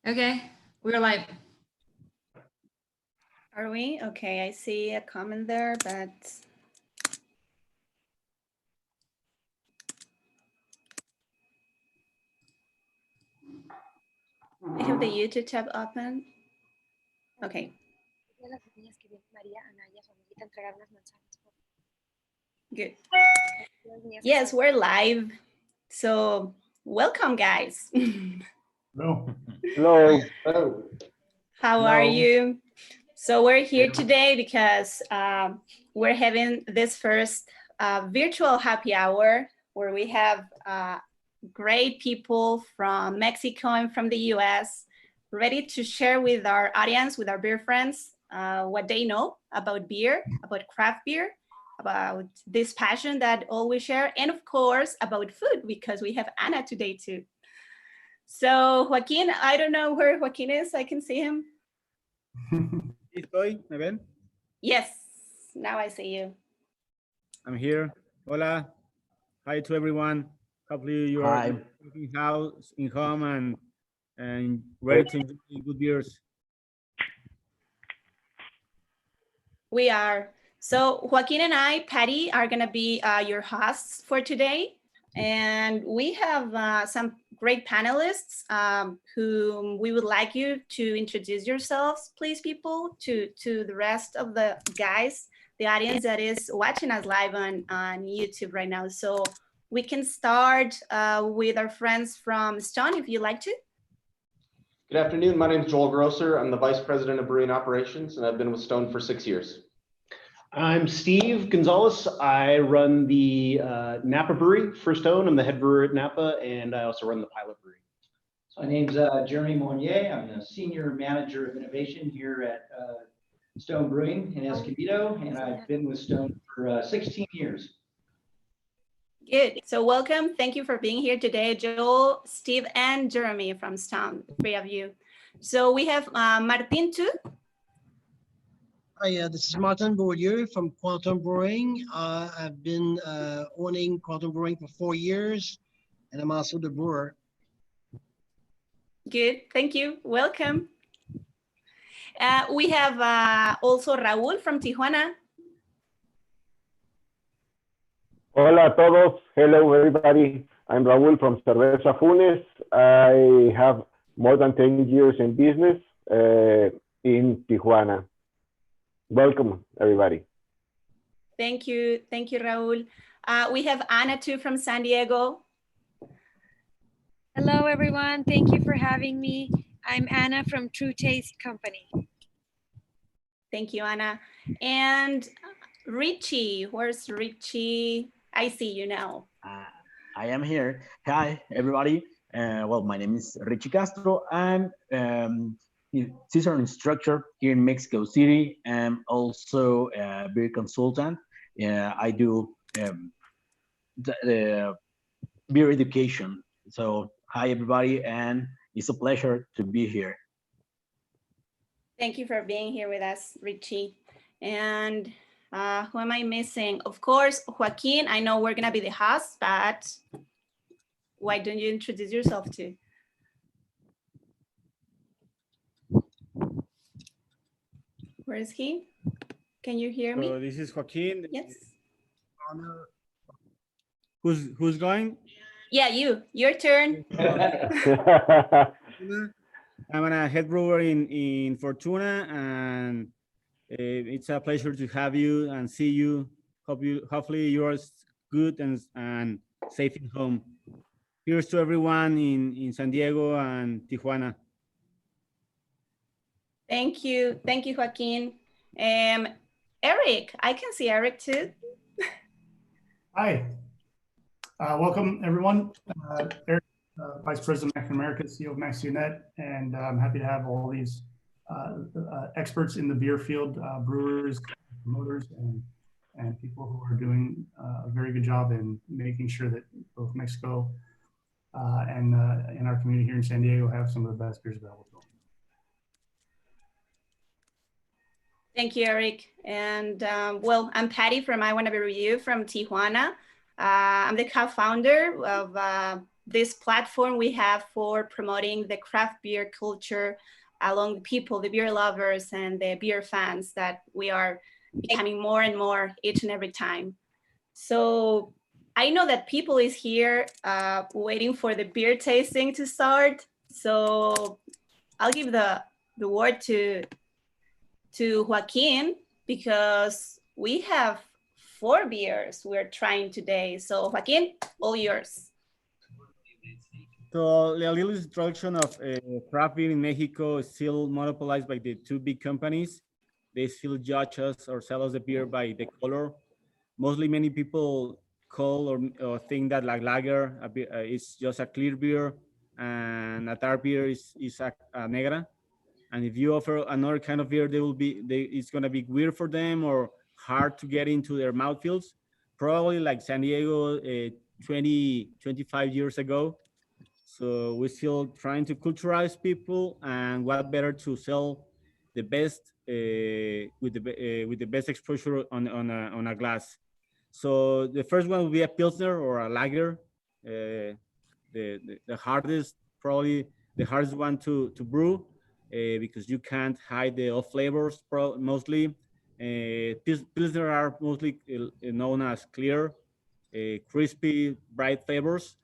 Okay, we're live. Are we? Okay, I see a comment there, but I have the YouTube tab open. Okay. Good. Yes, we're live. So welcome, guys. Hello. Hello. How are you? So we're here today because we're having this first virtual happy hour where we have great people from Mexico and from the US ready to share with our audience, with our beer friends, what they know about beer, about craft beer, about this passion that all we share, and of course about food, because we have Ana today too. So Joaquín, I don't know where Joaquín is. I can see him. Estoy, ¿me ven? Yes, now I see you. I'm here. Hola. Hi to everyone. Hopefully you are in house, in home, and ready to enjoy good beers. We are. So Joaquín and I, Patty, are going to be your hosts for today. And we have some great panelists whom we would like you to introduce yourselves, please, people, to the rest of the guys, the audience that is watching us live on YouTube right now. So we can start with our friends from Stone, if you'd like to. Good afternoon. My name is Joel Grosser. I'm the Vice President of Brewing Operations, and I've been with Stone for 6 years. I'm Steve Gonzalez. I run the Napa Brewery for Stone. I'm the head brewer at Napa, and I also run the pilot brewery. So my name's Jeremy Monnier. I'm the Senior Manager of Innovation here at Stone Brewing in Escondido, and I've been with Stone for 16 years. Good. So welcome. Thank you for being here today, Joel, Steve, and Jeremy from Stone, three of you. So we have Martin too. Hi, this is Martin Beaulieu from Quantum Brewing. I've been owning Quantum Brewing for 4 years, and I'm also the brewer. Good, thank you. Welcome. We have also Raúl from Tijuana. Hola a todos. Hello, everybody. I'm Raúl from Cervecería Fortuna. I have more than 10 years in business in Tijuana. Welcome, everybody. Thank you, Raúl. We have Ana too from San Diego. Hello, everyone. Thank you for having me. I'm Anna from True Taste Company. Thank you, Ana. And Richie, where's Richie? I see you now. I am here. Hi, everybody. Well, my name is Richie Castro. I'm seasonal instructor here in Mexico City. I'm also a beer consultant. I do the beer education. So hi, everybody, and it's a pleasure to be here. Thank you for being here with us, Richie. And who am I missing? Of course, Joaquín. I know we're going to be the host, but why don't you introduce yourself too? Where is he? Can you hear me? So this is Joaquín. Yes. Who's going? Yeah, your turn. I'm a head brewer in Fortuna, and it's a pleasure to have you and see you. Hopefully you are good and safe at home. Here's to everyone in San Diego and Tijuana. Thank you, Joaquín. Eric, I can see Eric too. Hi, welcome everyone. Eric, Vice President of Americas, CEO of maxiaNET, and I'm happy to have all these experts in the beer field, brewers, promoters, and people who are doing a very good job in making sure that both Mexico and our community here in San Diego have some of the best beers available. Thank you, Eric. And well, I'm Patty from I Wanna Be Review from Tijuana. I'm the co-founder of this platform we have for promoting the craft beer culture along the people, the beer lovers and the beer fans that we are becoming more and more each and every time. So I know that people is here waiting for the beer tasting to start. So I'll give the word to Joaquín, because we have 4 beers we're trying today. So Joaquín, all yours. So a little introduction of craft beer in Mexico is still monopolized by the 2 big companies. They still judge us or sell us the beer by the color. Mostly many people call or think that like lager is just a clear beer and a dark beer is a negra. And if you offer another kind of beer, it's gonna be weird for them or hard to get into their mouthfeels. Probably like San Diego 25 years ago. So we're still trying to culturalize people, and what better to sell the best with the best exposure on a glass. So the first one will be a pilsner or a lager, the hardest, probably the hardest one to brew, because you can't hide the off flavors mostly. Pilsner are mostly known as clear, crispy, bright flavors.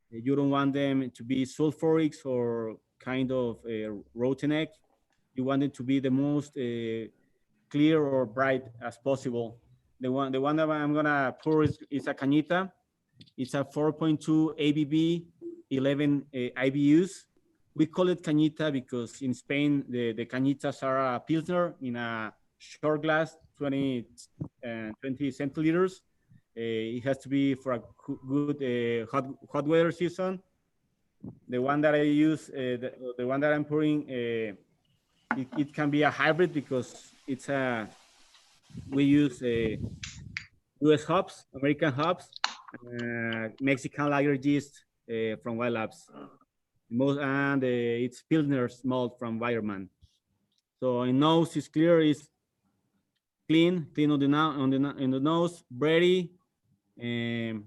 You don't want them to be sulfuric or kind of rotten egg. You want it to be the most clear or bright as possible. The one that I'm gonna pour is a cañita. It's a 4.2 ABV, 11 IBUs. We call it cañita because in Spain the cañitas are a pilsner in a short glass, 20 centiliters. It has to be for a good hot weather season. The one that I use, the one that I'm pouring, it can be a hybrid because we use US hops, American hops, Mexican lager yeast from Wild Labs. And it's Pilsner's malt from Weirman. So in nose is clear, is clean on the nose, bready. I'm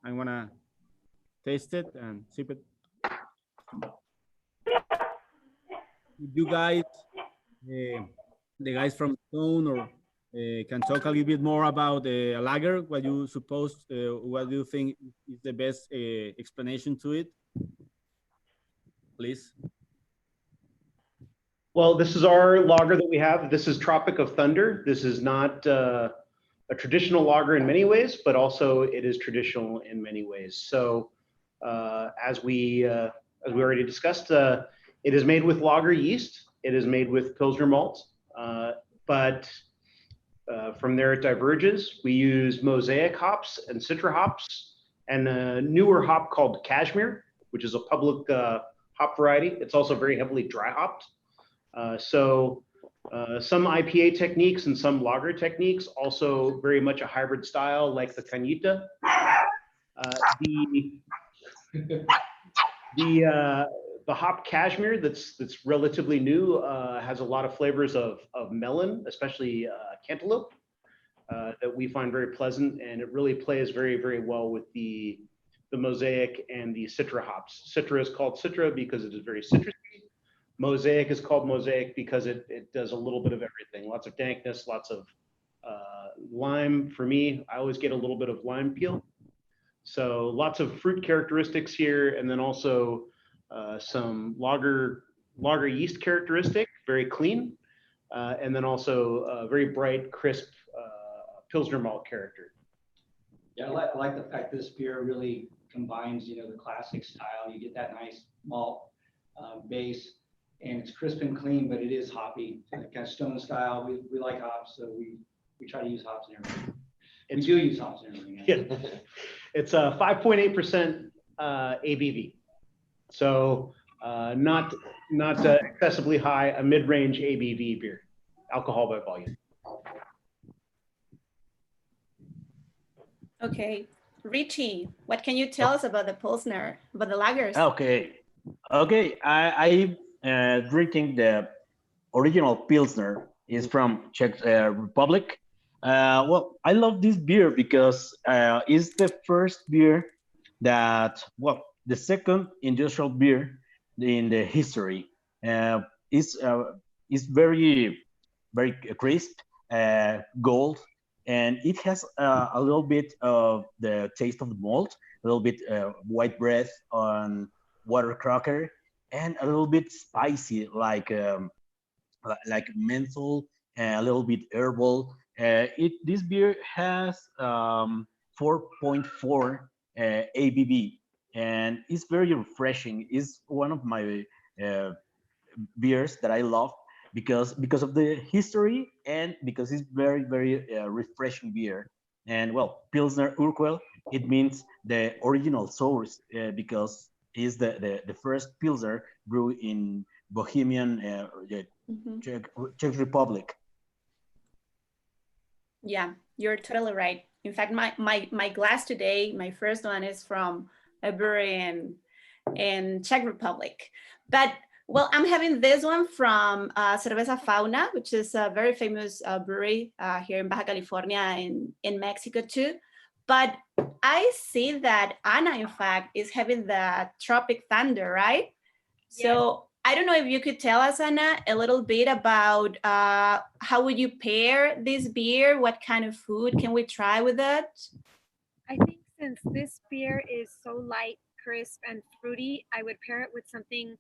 gonna taste it and sip it. You guys, the guys from Stone, or can talk a little bit more about the lager. What you what do you think is the best explanation to it? Please. Well, this is our lager that we have. This is Tropic of Thunder. This is not a traditional lager in many ways, but also it is traditional in many ways. So as we already discussed, it is made with lager yeast. It is made with Pilsner malt, but from there it diverges. We use mosaic hops and citra hops and a newer hop called Cashmere, which is a public hop variety. It's also very heavily dry hopped. Some IPA techniques and some lager techniques, also very much a hybrid style like the cañita. The hop Cashmere that's relatively new has a lot of flavors of melon, especially cantaloupe, that we find very pleasant, and it really plays very, very well with the mosaic and the citra hops. Citra is called citra because it is very citrusy. Mosaic is called mosaic because it does a little bit of everything. Lots of dankness, lots of lime. For me, I always get a little bit of lime peel. So lots of fruit characteristics here, and then also some lager yeast characteristic, very clean, and then also very bright, crisp Pilsner malt character. Yeah, I like the fact this beer really combines, the classic style. You get that nice malt base, and it's crisp and clean, but it is hoppy, kind of Stone style. We like hops, so we try to use hops in everything. We do use hops in everything. Yeah. It's a 5.8% ABV, so not excessively high, a mid-range ABV beer, alcohol by volume. Okay, Richie, what can you tell us about the Pilsner, about the lagers? Okay, I drinking the original Pilsner is from Czech Republic. Well, I love this beer because it's the first beer that the second industrial beer in the history. It's very crisp, gold, and it has a little bit of the taste of the malt, a little bit white bread on water cracker, and a little bit spicy, like menthol, a little bit herbal. This beer has 4.4 ABV, and it's very refreshing. It's one of my beers that I love because of the history and because it's very refreshing beer. And well, Pilsner Urquell, it means the original source because it's the first Pilsner brewed in Bohemian Czech Republic. Yeah, you're totally right. In fact, my glass today, my first one is from a brewery in Czech Republic. But well, I'm having this one from Cerveza Fauna, which is a very famous brewery here in Baja California in Mexico too. But I see that Ana, in fact, is having the Tropic Thunder, right? Yes. So I don't know if you could tell us, Ana, a little bit about how would you pair this beer? What kind of food can we try with it? I think since this beer is so light, crisp, and fruity, I would pair it with something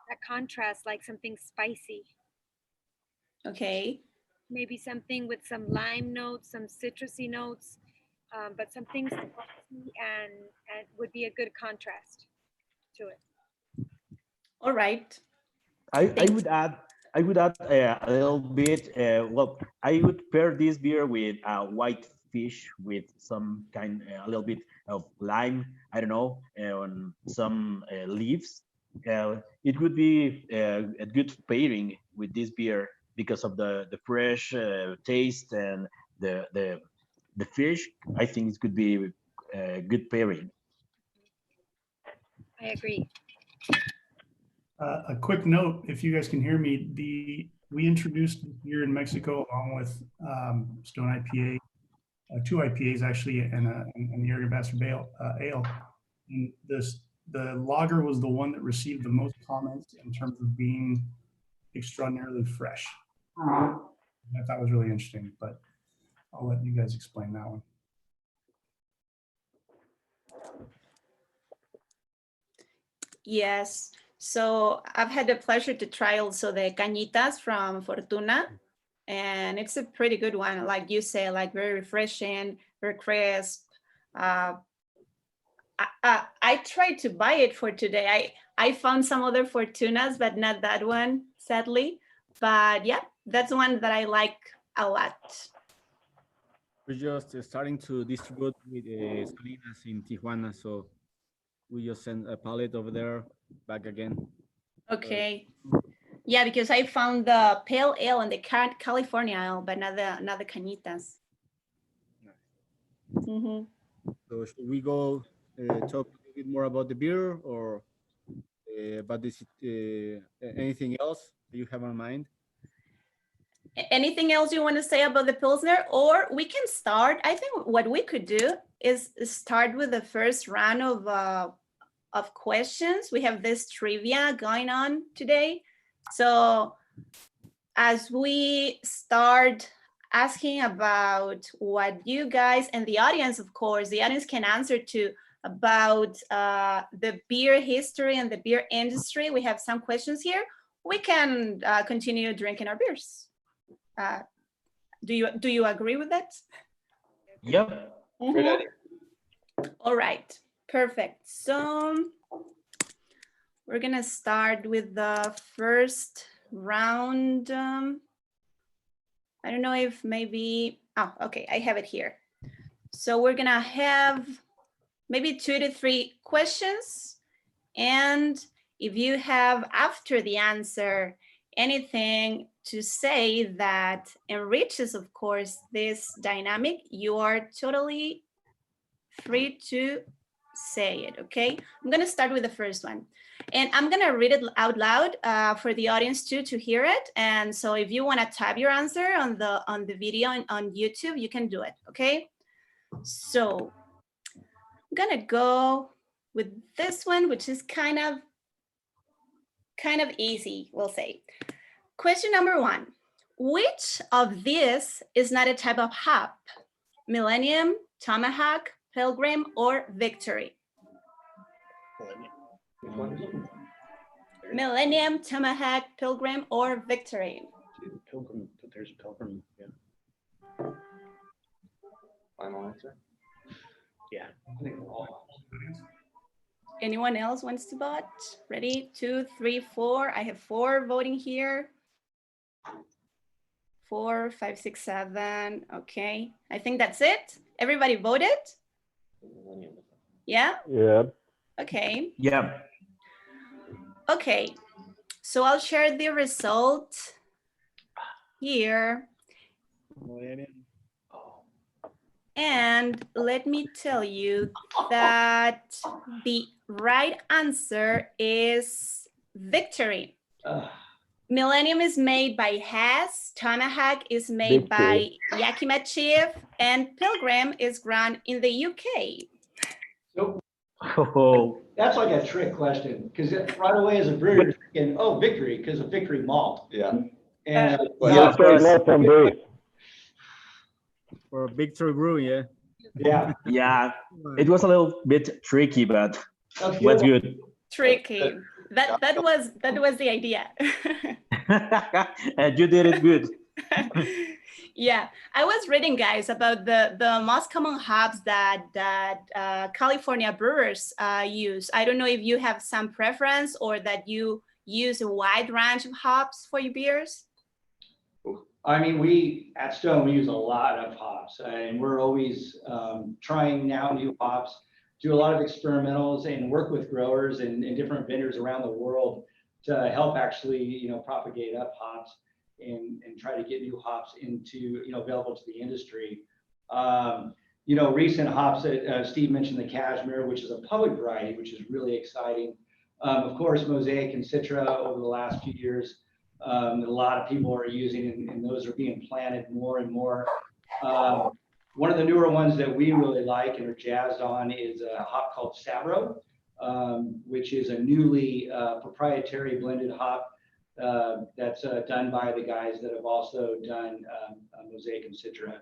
that contrasts, like something spicy. Okay. Maybe something with some lime notes, some citrusy notes, but something spicy and would be a good contrast to it. All right. I would add a little bit. Well, I would pair this beer with white fish with some kind, a little bit of lime. I don't know, on some leaves. It would be a good pairing with this beer because of the fresh taste and the fish. I think it could be a good pairing. I agree. A quick note, if you guys can hear me, we introduced here in Mexico along with Stone IPA, two IPAs actually, and the Area Bastard Ale. And the lager was the one that received the most comments in terms of being extraordinarily fresh. I thought was really interesting, but I'll let you guys explain that one. Yes. So I've had the pleasure to try also the cañitas from Fortuna, and it's a pretty good one. Like you say, like very refreshing, very crisp. I tried to buy it for today. I found some other Fortunas, but not that one, sadly. But yeah, that's one that I like a lot. We're just starting to distribute with Salinas in Tijuana, so we just send a pallet over there back again. Okay. Yeah, because I found the pale ale and the California ale, but not the cañitas. Nice. Mm-hmm. So should we go talk a little bit more about the beer or about this? Anything else that you have in mind? Anything else you want to say about the Pilsner? Or we can start. I think what we could do is start with the first round of questions. We have this trivia going on today. So as we start asking about what you guys and the audience, of course, the audience can answer to about the beer history and the beer industry. We have some questions here. We can continue drinking our beers. Do you agree with that? Yep. Mm-hmm. Great idea. All right, perfect. So we're gonna start with the first round. I don't know if maybe, oh, okay, I have it here. So we're gonna have maybe 2 to 3 questions. And if you have, after the answer, anything to say that enriches, of course, this dynamic, you are totally free to say it, okay? I'm gonna start with the first one. And I'm gonna read it out loud for the audience too to hear it. And so if you wanna type your answer on the video on YouTube, you can do it, okay? So I'm gonna go with this one, which is kind of easy, we'll say. Question number 1. Which of these is not a type of hop? Millennium, Tomahawk, Pilgrim, or Victory? Millennium, Tomahawk, Pilgrim, or Victory? Pilgrim, there's a Pilgrim, yeah. Final answer? Yeah. Anyone else wants to vote? Ready? 2, 3, 4. I have 4 voting here. 4, 5, 6, 7. Okay. I think that's it. Everybody voted? Yeah? Yeah. Okay. Yeah. Okay. So I'll share the result here. And let me tell you that the right answer is Victory. Millennium is made by Hess, Tomahawk is made by Yakima Chief, and Pilgrim is grown in the UK. So Oh, that's like a trick question, because right away as a brewer, you're thinking, oh, Victory, because of Victory malt. Yeah. And yeah, of course. Lots on this. For Victory Brew, yeah. yeah. Yeah, it was a little bit tricky, but That's was good. Tricky. That was the idea. And you did it good. Yeah, I was reading, guys, about the most common hops that California brewers use. I don't know if you have some preference or that you use a wide range of hops for your beers. I mean, we at Stone, we use a lot of hops, and we're always trying now new hops, do a lot of experimentals, and work with growers and different vendors around the world to help actually, propagate up hops and try to get new hops into, available to the industry. Recent hops that Steve mentioned, the Cashmere, which is a public variety, which is really exciting. Of course, Mosaic and Citra over the last few years. A lot of people are using, and those are being planted more and more. One of the newer ones that we really like and are jazzed on is a hop called Sabro, which is a newly proprietary blended hop that's done by the guys that have also done Mosaic and Citra.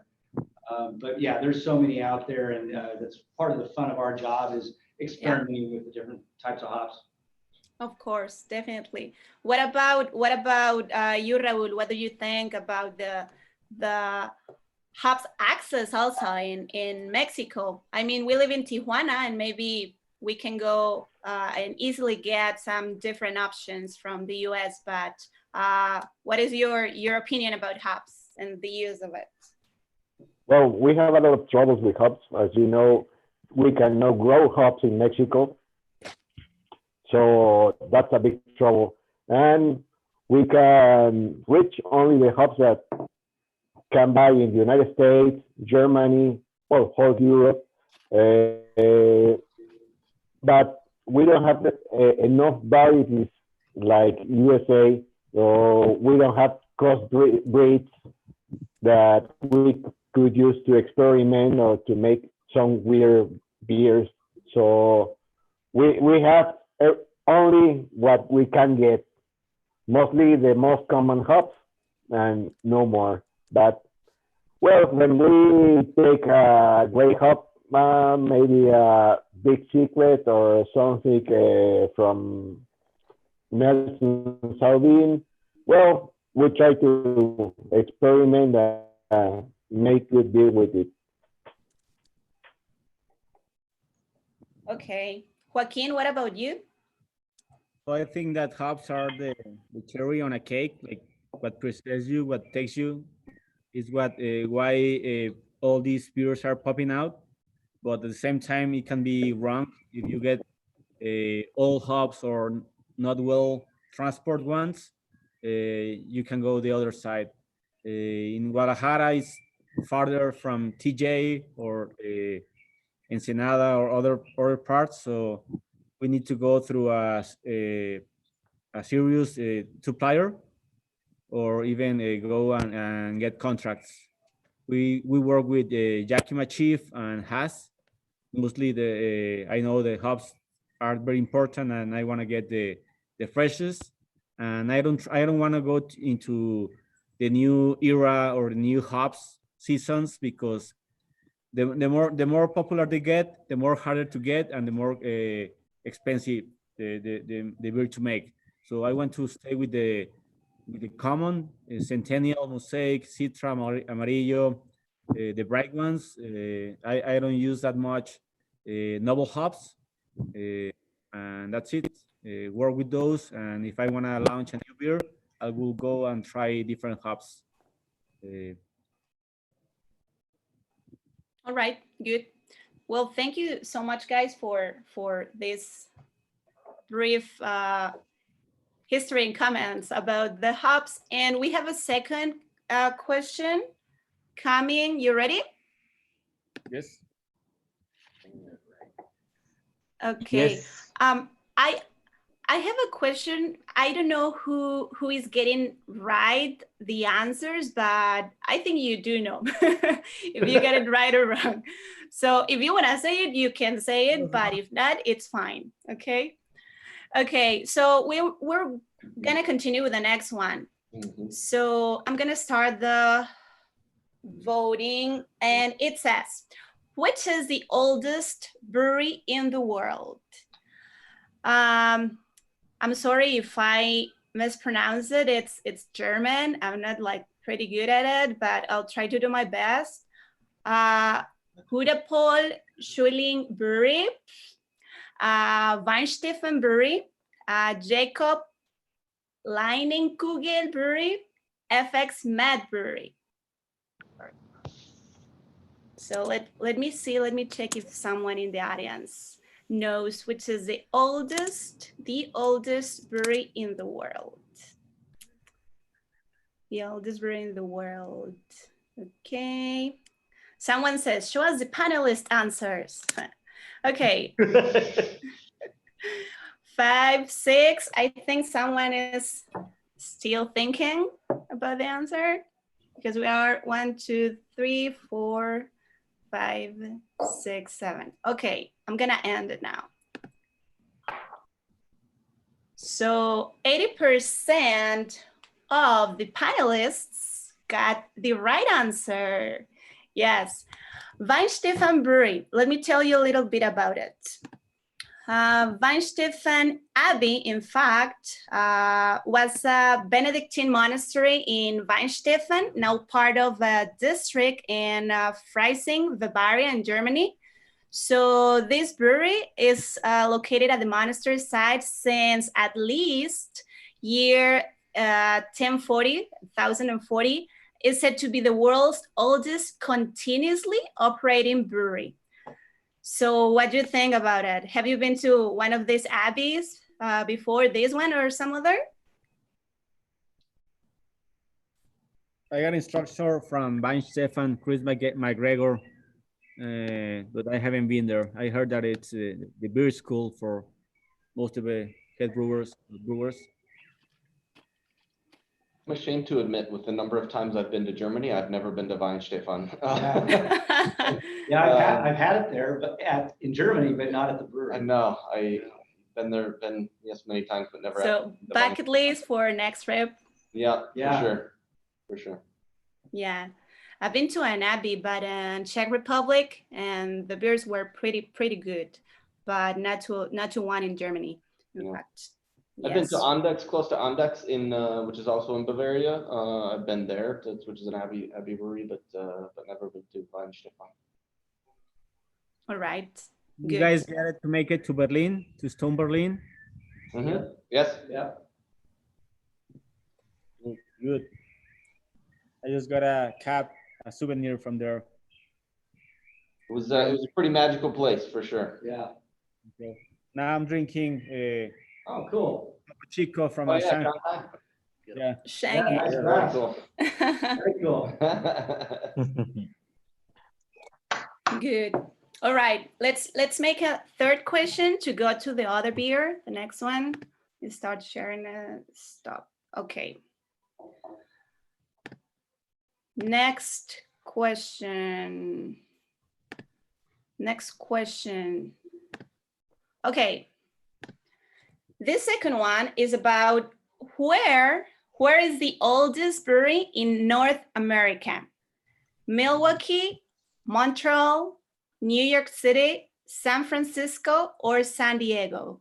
But yeah, there's so many out there, and that's part of the fun of our job is experimenting with the different types of hops. Of course, definitely. What about you, Raul? What do you think about the hops access also in Mexico? I mean, we live in Tijuana, and maybe we can go and easily get some different options from the US, but what is your opinion about hops and the use of it? Well, we have a lot of troubles with hops. As you know, we cannot grow hops in Mexico. So that's a big trouble. And we can reach only the hops that can buy in the United States, Germany, or whole Europe. But we don't have enough varieties like USA, or we don't have cross breeds that we could use to experiment or to make some weird beers. So we have only what we can get, mostly the most common hops and no more. But well, when we take a great hop, maybe a Big Secret or something from Nelson Sauvin, well, we try to experiment and make good beer with it. Okay, Joaquin, what about you? So I think that hops are the cherry on a cake, like what prepares you, what takes you, is what why all these beers are popping out. But at the same time, it can be wrong if you get old hops or not well transport ones. You can go the other side. In Guadalajara, is farther from TJ or Ensenada or other parts, so we need to go through a serious supplier, or even go and get contracts. We work with Yakima Chief and Haas. Mostly I know the hops are very important, and I want to get the freshest. And I don't want to go into the new era or the new hops seasons, because the more popular they get, the more harder to get, and the more expensive the beer to make. So I want to stay with the common Centennial, Mosaic, Citra, Amarillo, the bright ones. I don't use that much noble hops, and that's it. Work with those, and if I want to launch a new beer, I will go and try different hops. All right, good. Well, thank you so much, guys, for this brief history and comments about the hops. And we have a second question coming. You ready? Yes. Okay. Yes. I have a question. I don't know who is getting right the answers, but I think you do know if you get it right or wrong. So if you want to say it, you can say it, but if not, it's fine. Okay. Okay. So we're gonna continue with the next one. So I'm gonna start the voting, and it says, which is the oldest brewery in the world? I'm sorry if I mispronounce it. It's German. I'm not like pretty good at it, but I'll try to do my best. Hudapol Schulling Brewery, Weinstefan Brewery, Jacob Leinenkugel Brewery, FX Mad Brewery. So let me see, let me check if someone in the audience knows which is the oldest brewery in the world. The oldest brewery in the world. Okay. Someone says, show us the panelist answers. Okay. 5, 6. I think someone is still thinking about the answer, because we are 1, 2, 3, 4, 5, 6, 7. Okay, I'm gonna end it now. So 80% of the panelists got the right answer. Yes, Weinstefan Brewery. Let me tell you a little bit about it. Weinstefan Abbey, in fact, was a Benedictine monastery in Weinstefan, now part of a district in Freising, Bavaria, in Germany. So this brewery is located at the monastery site since at least year 1040. Is said to be the world's oldest continuously operating brewery. So what do you think about it? Have you been to one of these abbeys before this one or some other? I got instructor from Weinstefan, Chris McGregor, but I haven't been there. I heard that it's the beer school for most of the head brewers. I'm ashamed to admit, with the number of times I've been to Germany, I've never been to Weinstefan. Yeah, I've had it there, but in Germany, but not at the brewery. I know. I've been yes, many times, but never. So bucket list for next trip. Yeah, for sure. Yeah, I've been to an abbey, but in Czech Republic, and the beers were pretty good, but not to one in Germany. In fact. I've been to Andex, close to Andex, which is also in Bavaria. I've been there, which is an abbey brewery, but never been to Weinstefan. All right. You guys got it to make it to Berlin, to Stone Berlin? Mm-hmm. Yes. Yeah. Good. I just got a souvenir from there. It was a pretty magical place for sure. Yeah. Okay. Now I'm drinking oh, cool. Chico from Shanghai. Yeah. Shanghai. Yeah, Very cool. Very cool. Good. All right. Let's make a third question to go to the other beer. The next one. You start sharing stop. Okay. Next question. Okay. This second one is about where is the oldest brewery in North America? Milwaukee, Montreal, New York City, San Francisco, or San Diego?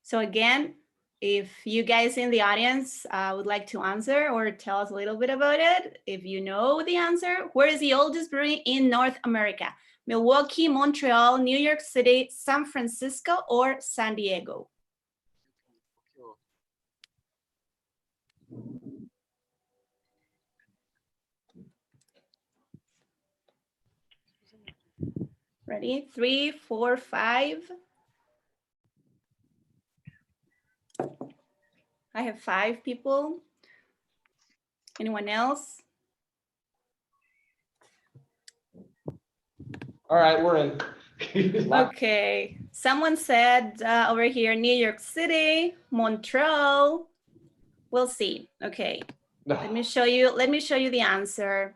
So again, if you guys in the audience would like to answer or tell us a little bit about it, if you know the answer, where is the oldest brewery in North America? Milwaukee, Montreal, New York City, San Francisco, or San Diego? Ready? 3, 4, 5. I have 5 people. Anyone else? All right, we're in. Okay, someone said over here, New York City, Montreal. We'll see. Okay, let me show you the answer.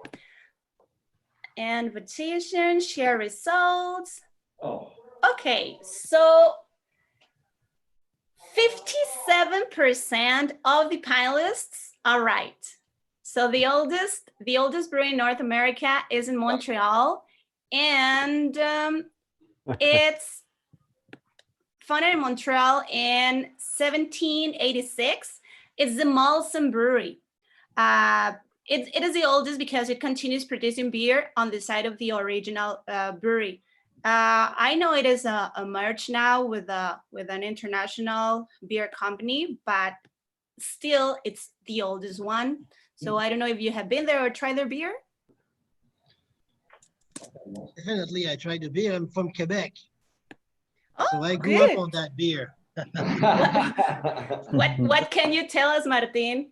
Invitation, share results. Oh, Okay, so 57% of the panelists are right. So the oldest brewery in North America is in Montreal, and it's founded in Montreal in 1786. It's the Molson Brewery. It is the oldest because it continues producing beer on the site of the original brewery. I know it is a merge now with an international beer company, but still it's the oldest one. So I don't know if you have been there or tried their beer. Definitely, I tried the beer. I'm from Quebec. Oh, so I grew good. up on that beer. What can you tell us, Martin?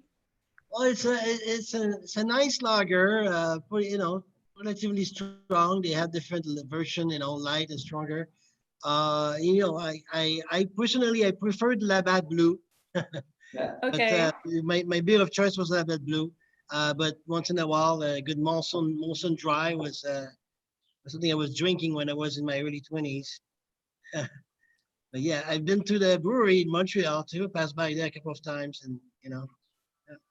Well, it's a nice lager, relatively strong. They have different version, light and stronger. I personally, I preferred Labatt Blue. Okay. But my beer of choice was Labatt Blue. But once in a while, a good Molson Dry was something I was drinking when I was in my early 20s. But yeah, I've been to the brewery in Montreal too. Passed by there a couple of times, and Yeah.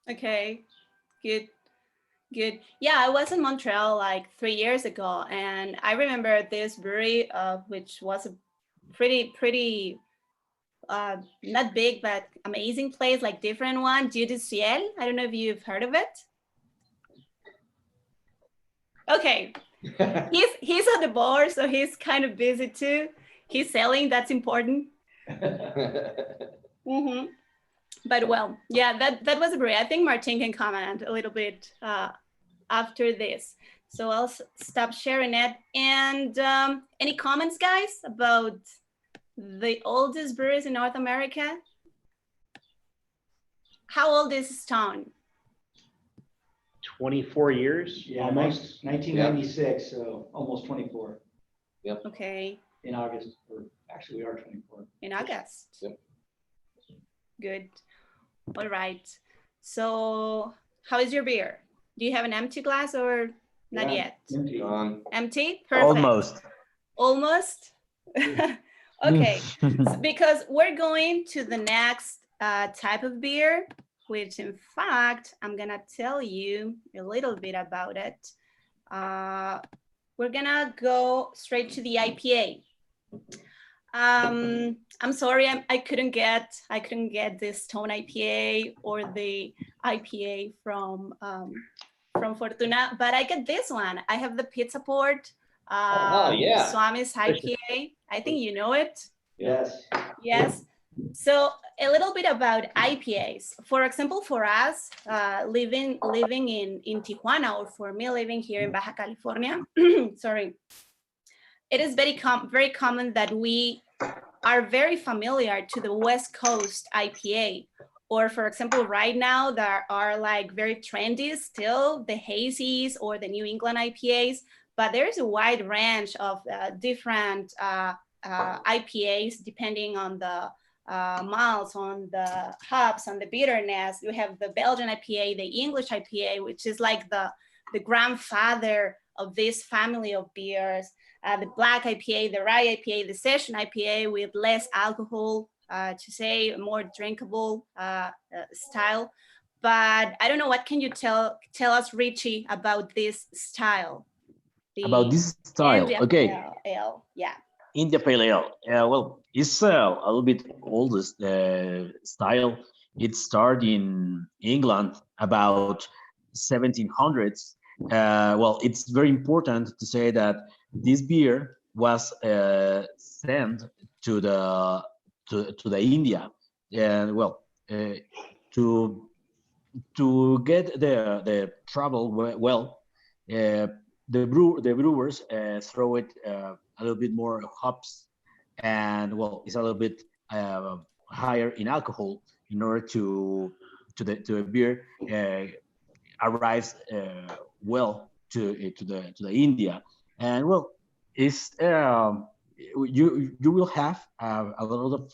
Okay, good. Yeah, I was in Montreal like 3 years ago, and I remember this brewery, which was a pretty not big but amazing place, like different one, Dieu du Ciel. I don't know if you've heard of it. Okay, he's on the board, so he's kind of busy too. He's selling, that's important. Mm-hmm. But well, yeah, that was a brewery. I think Martin can comment a little bit after this. So I'll stop sharing it. And any comments, guys, about the oldest breweries in North America? How old is Stone? 24 years, yeah, almost. 1996, so almost 24. Yep. Okay. In August, or actually we are 24. In August. Yep. Good. All right. So how is your beer? Do you have an empty glass or not yet? Empty. Empty? Perfect. Almost? Okay, because we're going to the next type of beer, which in fact, I'm gonna tell you a little bit about it. We're gonna go straight to the IPA. I'm sorry, I couldn't get the Stone IPA or the IPA from Fortuna, but I get this one. I have the Pizza Port. Yeah. Swami's IPA. I think you know it. Yes. Yes. So a little bit about IPAs. For example, for us living in Tijuana, or for me living here in Baja California, sorry, it is very common that we are very familiar to the West Coast IPA. Or for example, right now there are like very trendy still the hazies or the New England IPAs, but there's a wide range of different IPAs depending on the malts, on the hops, on the bitterness. You have the Belgian IPA, the English IPA, which is like the grandfather of this family of beers. The black IPA, the rye IPA, the session IPA with less alcohol, to say more drinkable style. But I don't know, what can you tell us, Richie, about this style? About this style, India okay. Pale Ale, yeah. India Pale Ale, well, it's a little bit oldest style. It started in England about 1700s. Well, it's very important to say that this beer was sent to the India, and well, to get the travel well, the brewers throw it a little bit more hops, and well, it's a little bit higher in alcohol in order to a beer arrives well to the India. And well, it's you will have a lot of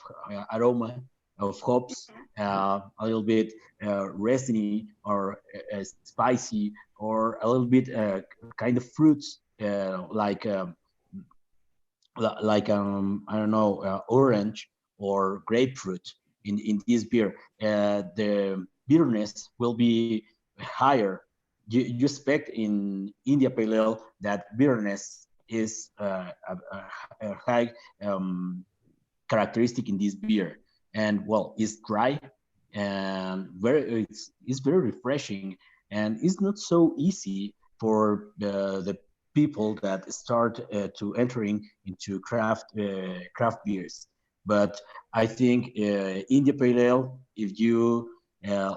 aroma of hops, a little bit resiny or spicy, or a little bit kind of fruits like I don't know, orange or grapefruit in this beer. The bitterness will be higher. You expect in India Pale Ale that bitterness is a high characteristic in this beer. And well, it's dry and it's very refreshing, and it's not so easy for the people that start to entering into craft beers. But I think India Pale Ale, if you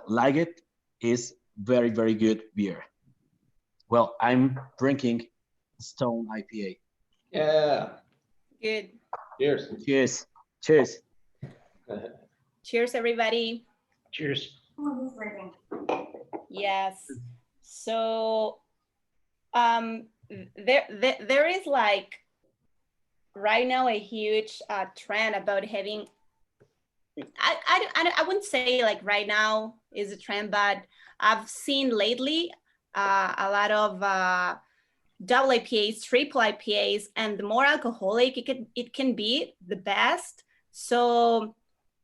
like it, is very, very good beer. Well, I'm drinking Stone IPA. Yeah. Good. Cheers. Cheers. Cheers. Cheers, everybody. Cheers. Yes. So there is like right now a huge trend about having, I wouldn't say like right now is a trend, but I've seen lately a lot of double IPAs, triple IPAs, and the more alcoholic it can be, the best. So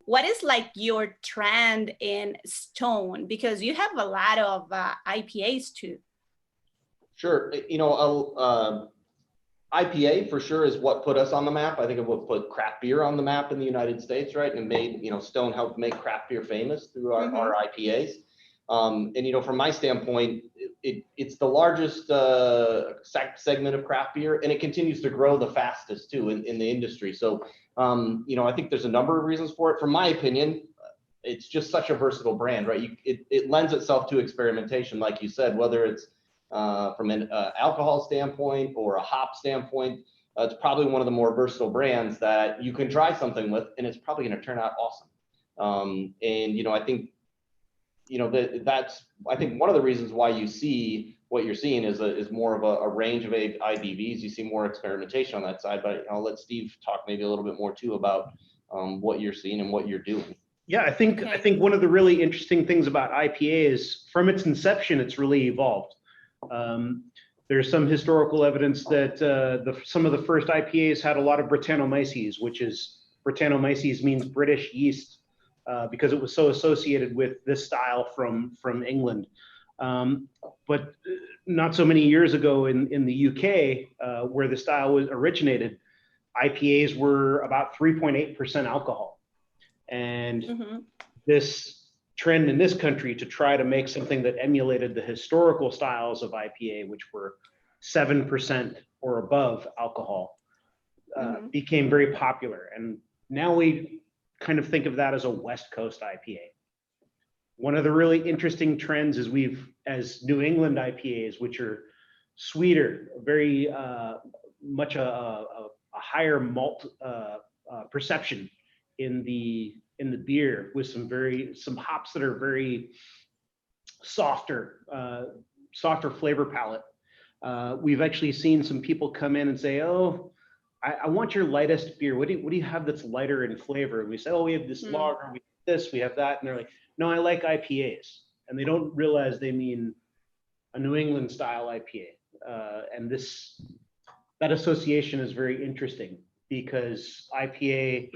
what is like your trend in Stone? Because you have a lot of IPAs too. Sure. You know, IPA for sure is what put us on the map. I think it would put craft beer on the map in the United States, right? And made, you know, Stone helped make craft beer famous through our IPAs. And, you know, from my standpoint, it's the largest segment of craft beer, and it continues to grow the fastest too in the industry. So, you know, I think there's a number of reasons for it. From my opinion, it's just such a versatile brand, right? It lends itself to experimentation, like you said, whether it's from an alcohol standpoint or a hop standpoint. It's probably one of the more versatile brands that you can try something with, and it's probably going to turn out awesome. And, you know, I think, you know, that's, I think one of the reasons why you see what you're seeing is more of a range of IBVs. You see more experimentation on that side, but I'll let Steve talk maybe a little bit more too about what you're seeing and what you're doing. Yeah, I think one of the really interesting things about IPA is from its inception, it's really evolved. There's some historical evidence that some of the first IPAs had a lot of Brettanomyces, which is, Brettanomyces means British yeast, because it was so associated with this style from England. But not so many years ago in the UK, where the style was originated, IPAs were about 3.8% alcohol. And this trend in this country to try to make something that emulated the historical styles of IPA, which were 7% or above alcohol, became very popular. And now we kind of think of that as a West Coast IPA. One of the really interesting trends is as New England IPAs, which are sweeter, very much a higher malt perception in the beer, with some hops that are very softer flavor palette. We've actually seen some people come in and say, "Oh, I want your lightest beer. What do you have that's lighter in flavor?" And we say, "Oh, we have this lager, we have this, we have that." And they're like, "No, I like IPAs." And they don't realize they mean a New England style IPA. And that association is very interesting, because IPA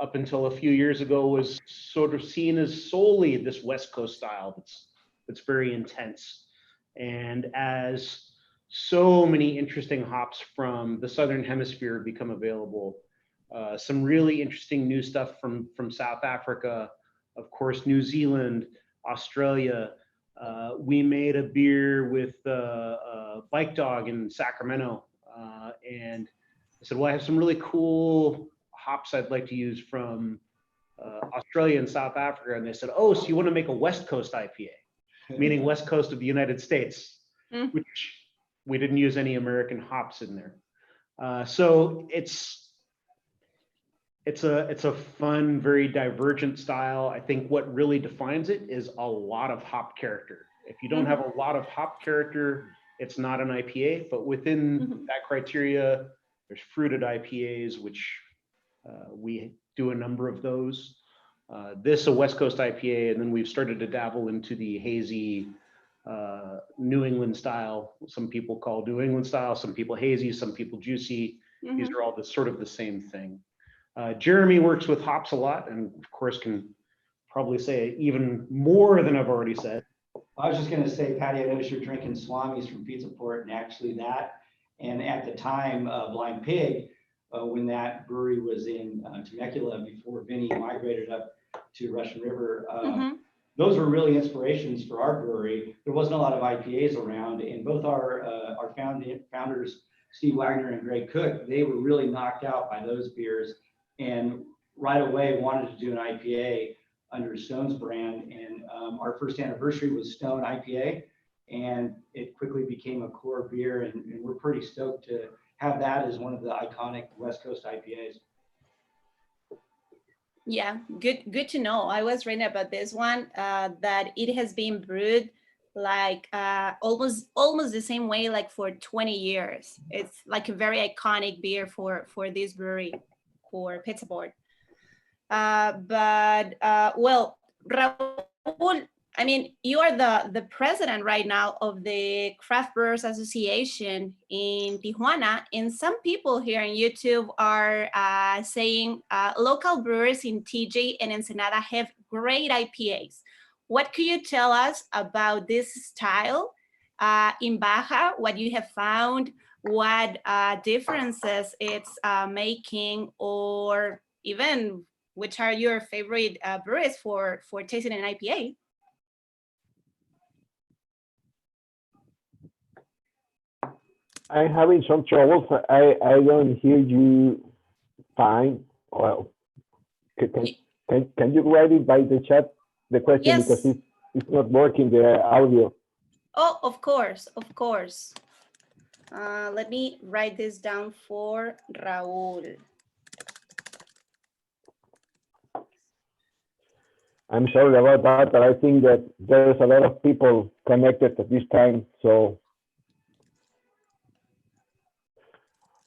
up until a few years ago was sort of seen as solely this West Coast style that's very intense. And as so many interesting hops from the Southern Hemisphere become available, some really interesting new stuff from South Africa, of course, New Zealand, Australia. We made a beer with Bike Dog in Sacramento. And I said, well, I have some really cool hops I'd like to use from Australia and South Africa. And they said, oh, so you want to make a West Coast IPA, meaning West Coast of the United States, which we didn't use any American hops in there. So it's a fun, very divergent style. I think what really defines it is a lot of hop character. If you don't have a lot of hop character, it's not an IPA, but within that criteria, there's fruited IPAs, which we do a number of those. This, a West Coast IPA, and then we've started to dabble into the hazy New England style. Some people call New England style, some people hazy, some people juicy. These are all sort of the same thing. Jeremy works with hops a lot, and of course can probably say even more than I've already said. I was just going to say, Patty, I noticed you're drinking Swami's from Pizza Port, and actually that, and at the time, Blind Pig, when that brewery was in Temecula before Vinny migrated up to Russian River, those were really inspirations for our brewery. There wasn't a lot of IPAs around, and both our founders, Steve Wagner and Greg Cook, they were really knocked out by those beers, and right away wanted to do an IPA under Stone's brand. And our first anniversary was Stone IPA, and it quickly became a core beer. And we're pretty stoked to have that as one of the iconic West Coast IPAs. Yeah, good to know. I was reading about this one, that it has been brewed like almost the same way, like for 20 years. It's like a very iconic beer for this brewery, for Pizza Port. Well, Raul, I mean, you are the president right now of the Craft Brewers Association in Tijuana, and some people here on YouTube are saying local brewers in TJ and Ensenada have great IPAs. What could you tell us about this style in Baja, what you have found, what differences it's making, or even which are your favorite breweries for tasting an IPA? I'm having some trouble. I don't hear you fine. Well, can you write it by the chat, the question? Yes. Because it's not working, the audio. Oh, of course, of course. Let me write this down for Raul. I'm sorry about that, but I think that there's a lot of people connected at this time, so.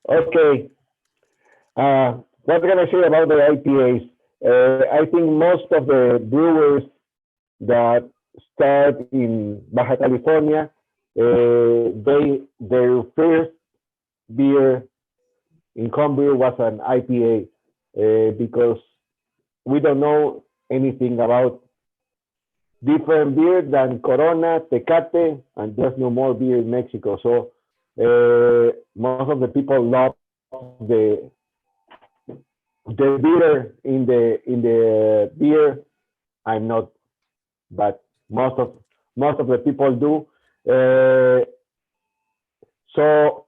Okay, what can I say about the IPAs? I think most of the brewers that start in Baja California, their first beer in homebrew was an IPA, because we don't know anything about different beer than Corona, Tecate, and there's no more beer in Mexico. So most of the people love the beer in the beer. I'm not, but most of the people do. So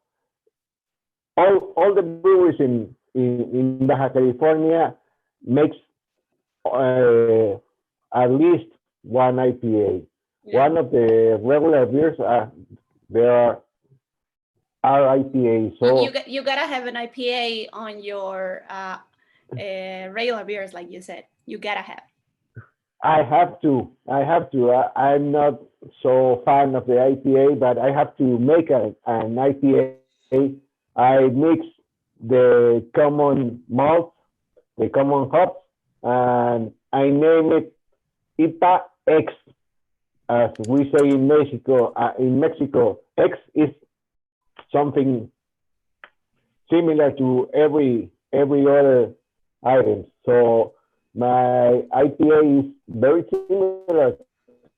all the breweries in Baja California makes at least one IPA. Yeah. One of the regular beers there are IPA. So you gotta have an IPA on your regular beers, like you said. You gotta have. I have to. I'm not so fan of the IPA, but I have to make an IPA. I mix the common malt, the common hops, and I name it IPA X, as we say in Mexico. In Mexico, X is something similar to every other items. So my IPA is very similar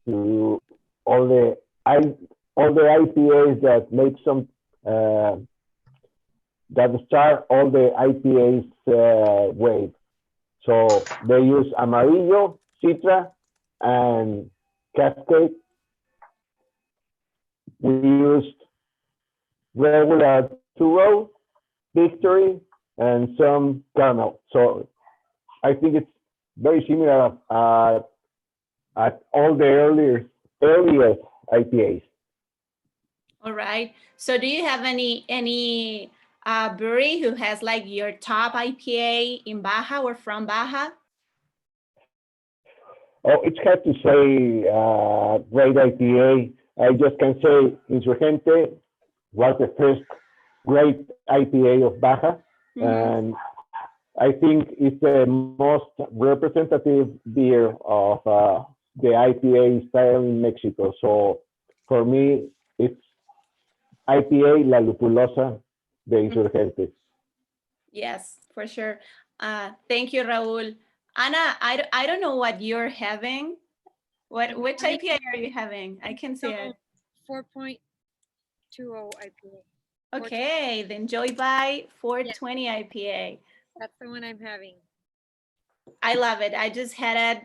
to all the IPAs that make some that start all the IPAs wave. So they use Amarillo, Citra, and Cascade. We used regular Two-Row, Victory, and some caramel. So I think it's very similar at all the earliest IPAs. All right. So do you have any brewery who has like your top IPA in Baja or from Baja? Oh, it's hard to say great IPA. I just can say Insurgente was the first great IPA of Baja. Mm-hmm. And I think it's the most representative beer of the IPA style in Mexico. So for me, it's IPA La Lupulosa de Insurgente. Yes, for sure. Thank you, Raul. Ana, I don't know what you're having. Which IPA are you having? I can see it. 4.20 IPA. Okay, the Enjoy by 420 IPA. That's the one I'm having. I love it. I just had it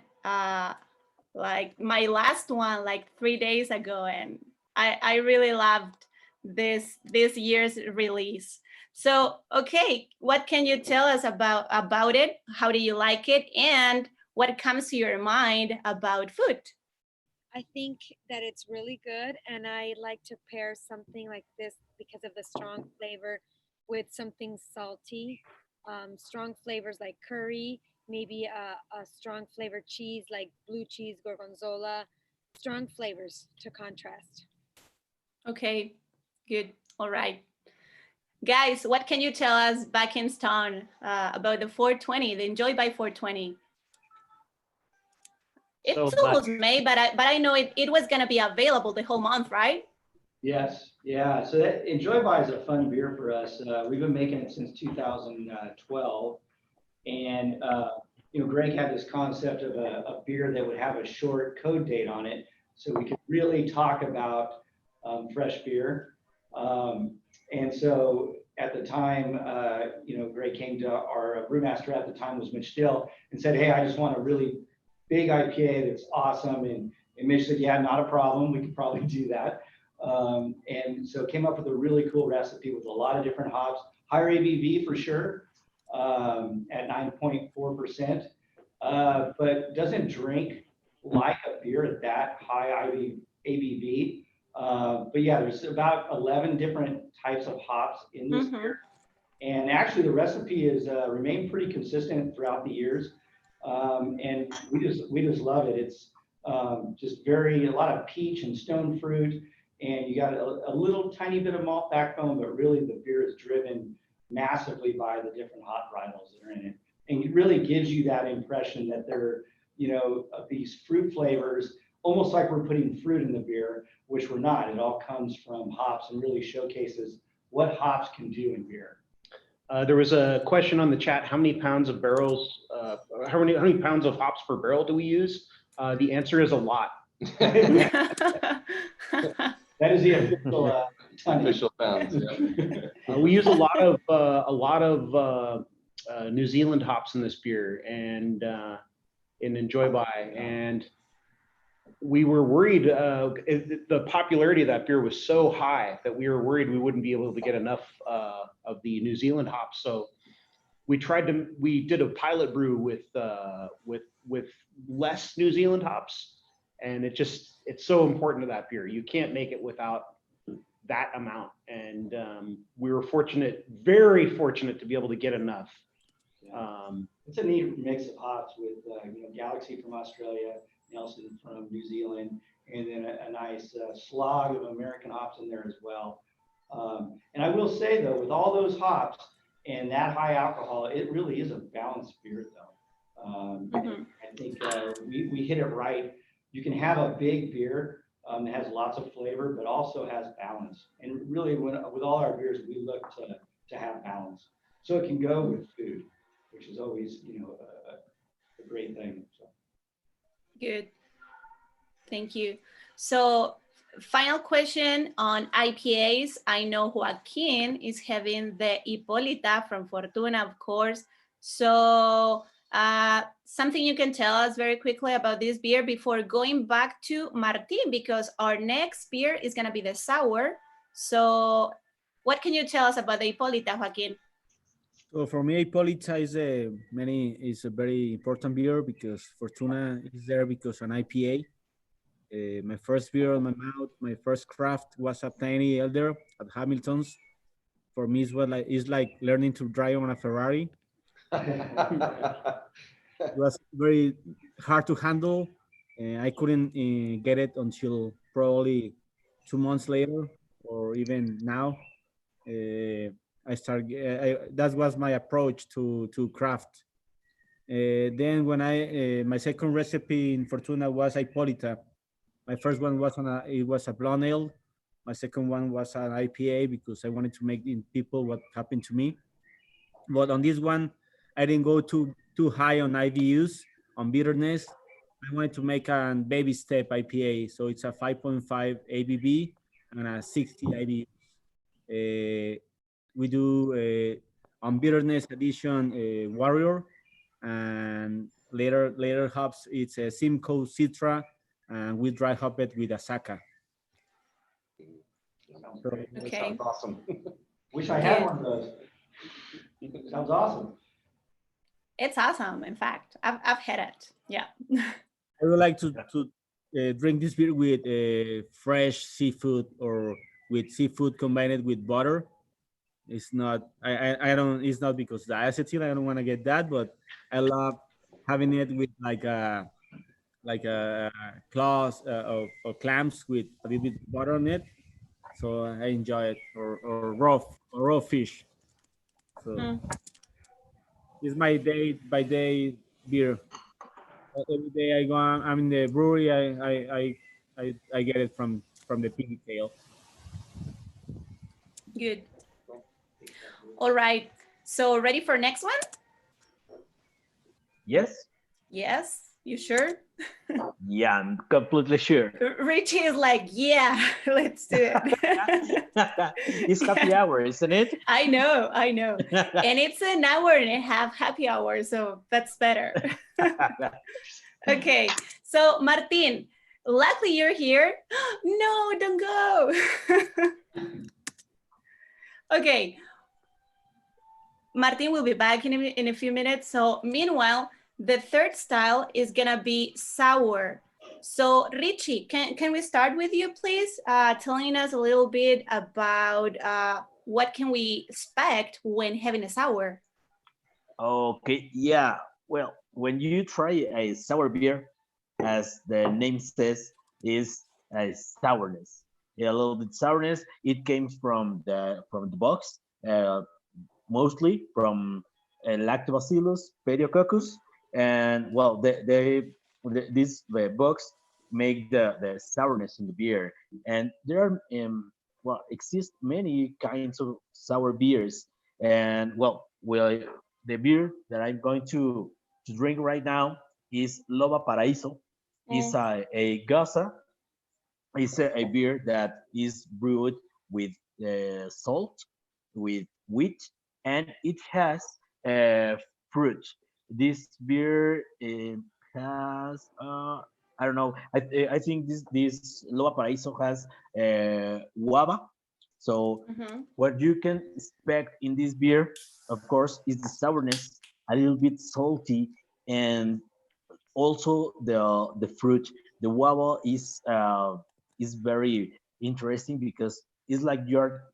like my last one like 3 days ago, and I really loved this year's release. So, okay, what can you tell us about it? How do you like it? And what comes to your mind about food? I think that it's really good, and I like to pair something like this because of the strong flavor with something salty. Strong flavors like curry, maybe a strong flavored cheese like blue cheese, gorgonzola, strong flavors to contrast. Okay, good. All right. Guys, what can you tell us back in Stone about the 420, the Enjoy by 420? It's almost May, but I know it was going to be available the whole month, right? Yes, yeah. So that Enjoy by is a fun beer for us. We've been making it since 2012, and Greg had this concept of a beer that would have a short code date on it, so we could really talk about fresh beer. And so at the time, Greg came to our brewmaster at the time was Mitch Still and said, "Hey, I just want a really big IPA that's awesome." And Mitch said, "Yeah, not a problem. We could probably do that." And so came up with a really cool recipe with a lot of different hops, higher ABV for sure, at 9.4%, but doesn't drink like a beer at that high ABV. But yeah, there's about 11 different types of hops in this beer. And actually the recipe has remained pretty consistent throughout the years. And we just love it. It's just a lot of peach and stone fruit, and you got a little tiny bit of malt backbone, but really the beer is driven massively by the different hop varietals that are in it. And it really gives you that impression that they're, these fruit flavors, almost like we're putting fruit in the beer, which we're not. It all comes from hops and really showcases what hops can do in beer. There was a question on the chat: how many pounds of barrels? How many pounds of hops per barrel do we use? The answer is a lot. That is the official official pounds. Yeah. We use a lot of New Zealand hops in this beer, and in Enjoy By, and we were worried. The popularity of that beer was so high that we were worried we wouldn't be able to get enough of the New Zealand hops. So we did a pilot brew with less New Zealand hops, and it's so important to that beer. You can't make it without that amount, and we were very fortunate to be able to get enough. It's a neat mix of hops with Galaxy from Australia, Nelson from New Zealand, and then a nice slog of American hops in there as well. And I will say though, with all those hops and that high alcohol, it really is a balanced beer though. I think we hit it right. You can have a big beer that has lots of flavor, but also has balance. And really with all our beers, we look to have balance. So it can go with food. which is always, a great thing. So. Good. Thank you. So final question on IPAs. I know Joaquín is having the Hipólita from Fortuna, of course. So something you can tell us very quickly about this beer before going back to Martín, because our next beer is going to be the sour. So what can you tell us about the Hipólita, Joaquín? So for me, Hipólita is a very important beer because Fortuna is there because an IPA. My first beer on my mouth, my first craft was a tiny elder at Hamilton's. For me, it's like learning to drive on a Ferrari. It was very hard to handle. I couldn't get it until probably 2 months later, or even now. That was my approach to craft. Then when my second recipe in Fortuna was Hipólita. My first one was it was a blonde ale. My second one was an IPA because I wanted to make in people what happened to me. But on this one, I didn't go too high on IBUs, on bitterness. I wanted to make a baby step IPA. So it's a 5.5 ABV and a 60 IBU. We do on bitterness addition Warrior, and later hops it's a Simcoe Citra, and we dry hop it with Asaka. So, okay. Sounds awesome. Wish I had one of those. Sounds awesome. It's awesome. In fact, I've had it. Yeah. I would like to drink this beer with fresh seafood or with seafood combined with butter. It's not. I don't. It's not because the acetyl. I don't want to get that, but I love having it with like a claws or clams with a little bit of butter on it. So I enjoy it, or raw fish. So it's my day by day beer. Every day I go. I'm in the brewery. I get it from the piggy tail. Good. All right. So ready for next one? Yes. Yes. You sure? Yeah, I'm completely sure. Richie is like, yeah, let's do it. It's happy hour, isn't it? I know. And it's an hour and a half happy hour, so that's better. Okay, so Martín, luckily you're here. No, don't go. Okay, Martín will be back in a few minutes. So meanwhile, the third style is gonna be sour. So Richie, can we start with you, please? Telling us a little bit about what can we expect when having a sour? Okay, yeah. Well, when you try a sour beer, as the name says, is a sourness. A little bit sourness. It came from the box, mostly from Lactobacillus pediococcus. And well, these bugs make the sourness in the beer, and there are exist many kinds of sour beers. And well, the beer that I'm going to drink right now is Loba Paraíso. It's a Gaza. It's a beer that is brewed with salt, with wheat, and it has fruit. This beer has I don't know. I think this Loba Paraíso has guava. So what you can expect in this beer, of course, is the sourness, a little bit salty, and also the fruit. The guava is very interesting because it's like you're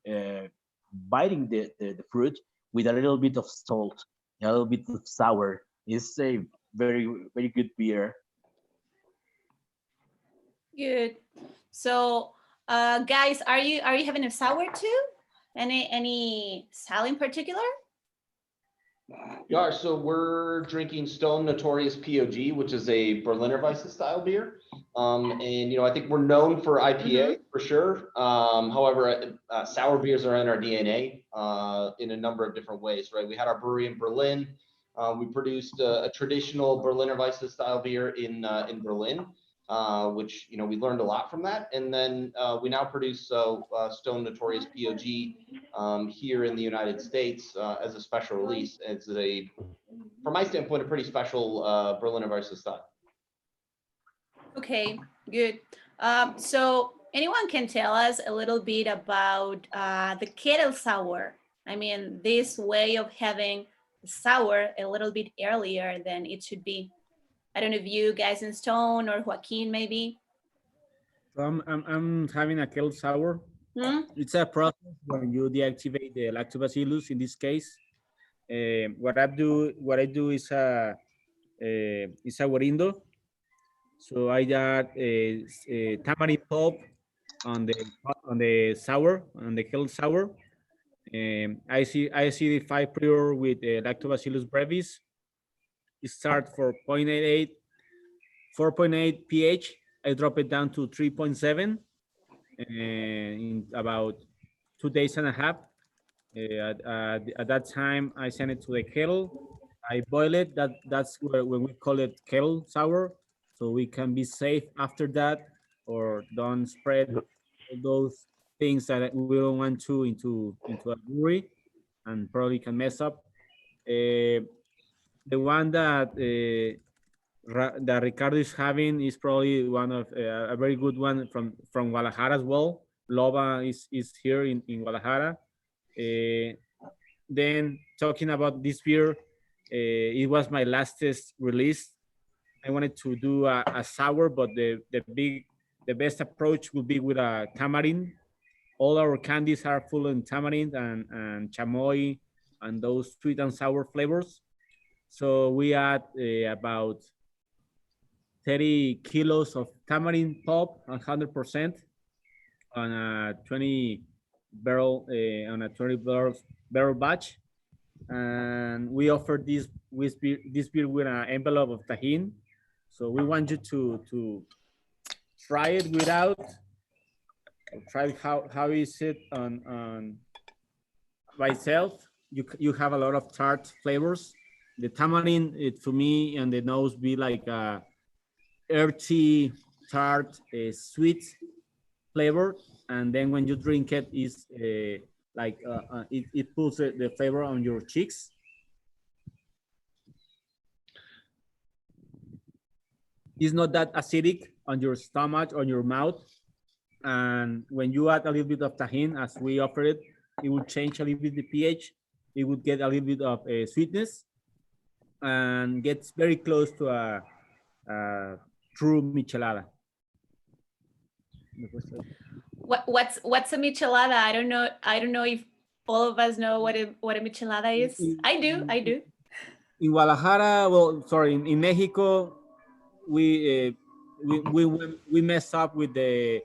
biting the fruit with a little bit of salt, a little bit of sour. It's a very, very good beer. Good. So guys, are you having a sour too? Any style in particular? Yeah, so we're drinking Stone Notorious POG, which is a Berliner Weisse style beer. And I think we're known for IPA for sure. However, sour beers are in our DNA in a number of different ways, right? We had our brewery in Berlin We produced a traditional Berliner Weisse style beer in Berlin, which, you know, we learned a lot from that. And then we now produce Stone Notorious POG here in the United States as a special release. It's from my standpoint, a pretty special Berliner Weisse style. Okay, good. So anyone can tell us a little bit about the kettle sour? I mean, this way of having sour a little bit earlier than it should be. I don't know if you guys in Stone or Joaquín maybe. So I'm having a kettle sour. It's a process when you deactivate the lactobacillus. In this case, what I do is a guarindo. So I add tamarind pulp on the sour, on the kettle sour. I acidify prior with lactobacillus brevis. It starts for 4.8 pH. I drop it down to 3.7 in about 2.5 days. At that time, I send it to the kettle. I boil it. That's when we call it kettle sour. So we can be safe after that, or don't spread those things that we don't want to into a brewery, and probably can mess up. The one that Ricardo is having is probably one of a very good one from Guadalajara as well. Loba is here in Guadalajara. Then talking about this beer, it was my latest release. I wanted to do a sour, but the best approach would be with a tamarind. All our candies are full in tamarind and chamoy and those sweet and sour flavors. So we add about 30 kilos of tamarind pulp, 100%, on a 20 barrel batch, and we offer this beer with an envelope of tajin. So we want you to try it without. Try how is it on by itself. You have a lot of tart flavors. The tamarind, for me, and the nose be like a earthy, tart, sweet flavor, and then when you drink it, is like it puts the flavor on your cheeks. It's not that acidic on your stomach or your mouth. And when you add a little bit of tajin, as we offer it, it will change a little bit the pH. It would get a little bit of sweetness and gets very close to a true michelada. What's a michelada? I don't know if all of us know what a michelada is. I do. In Guadalajara, well, sorry, in Mexico, we mess up with the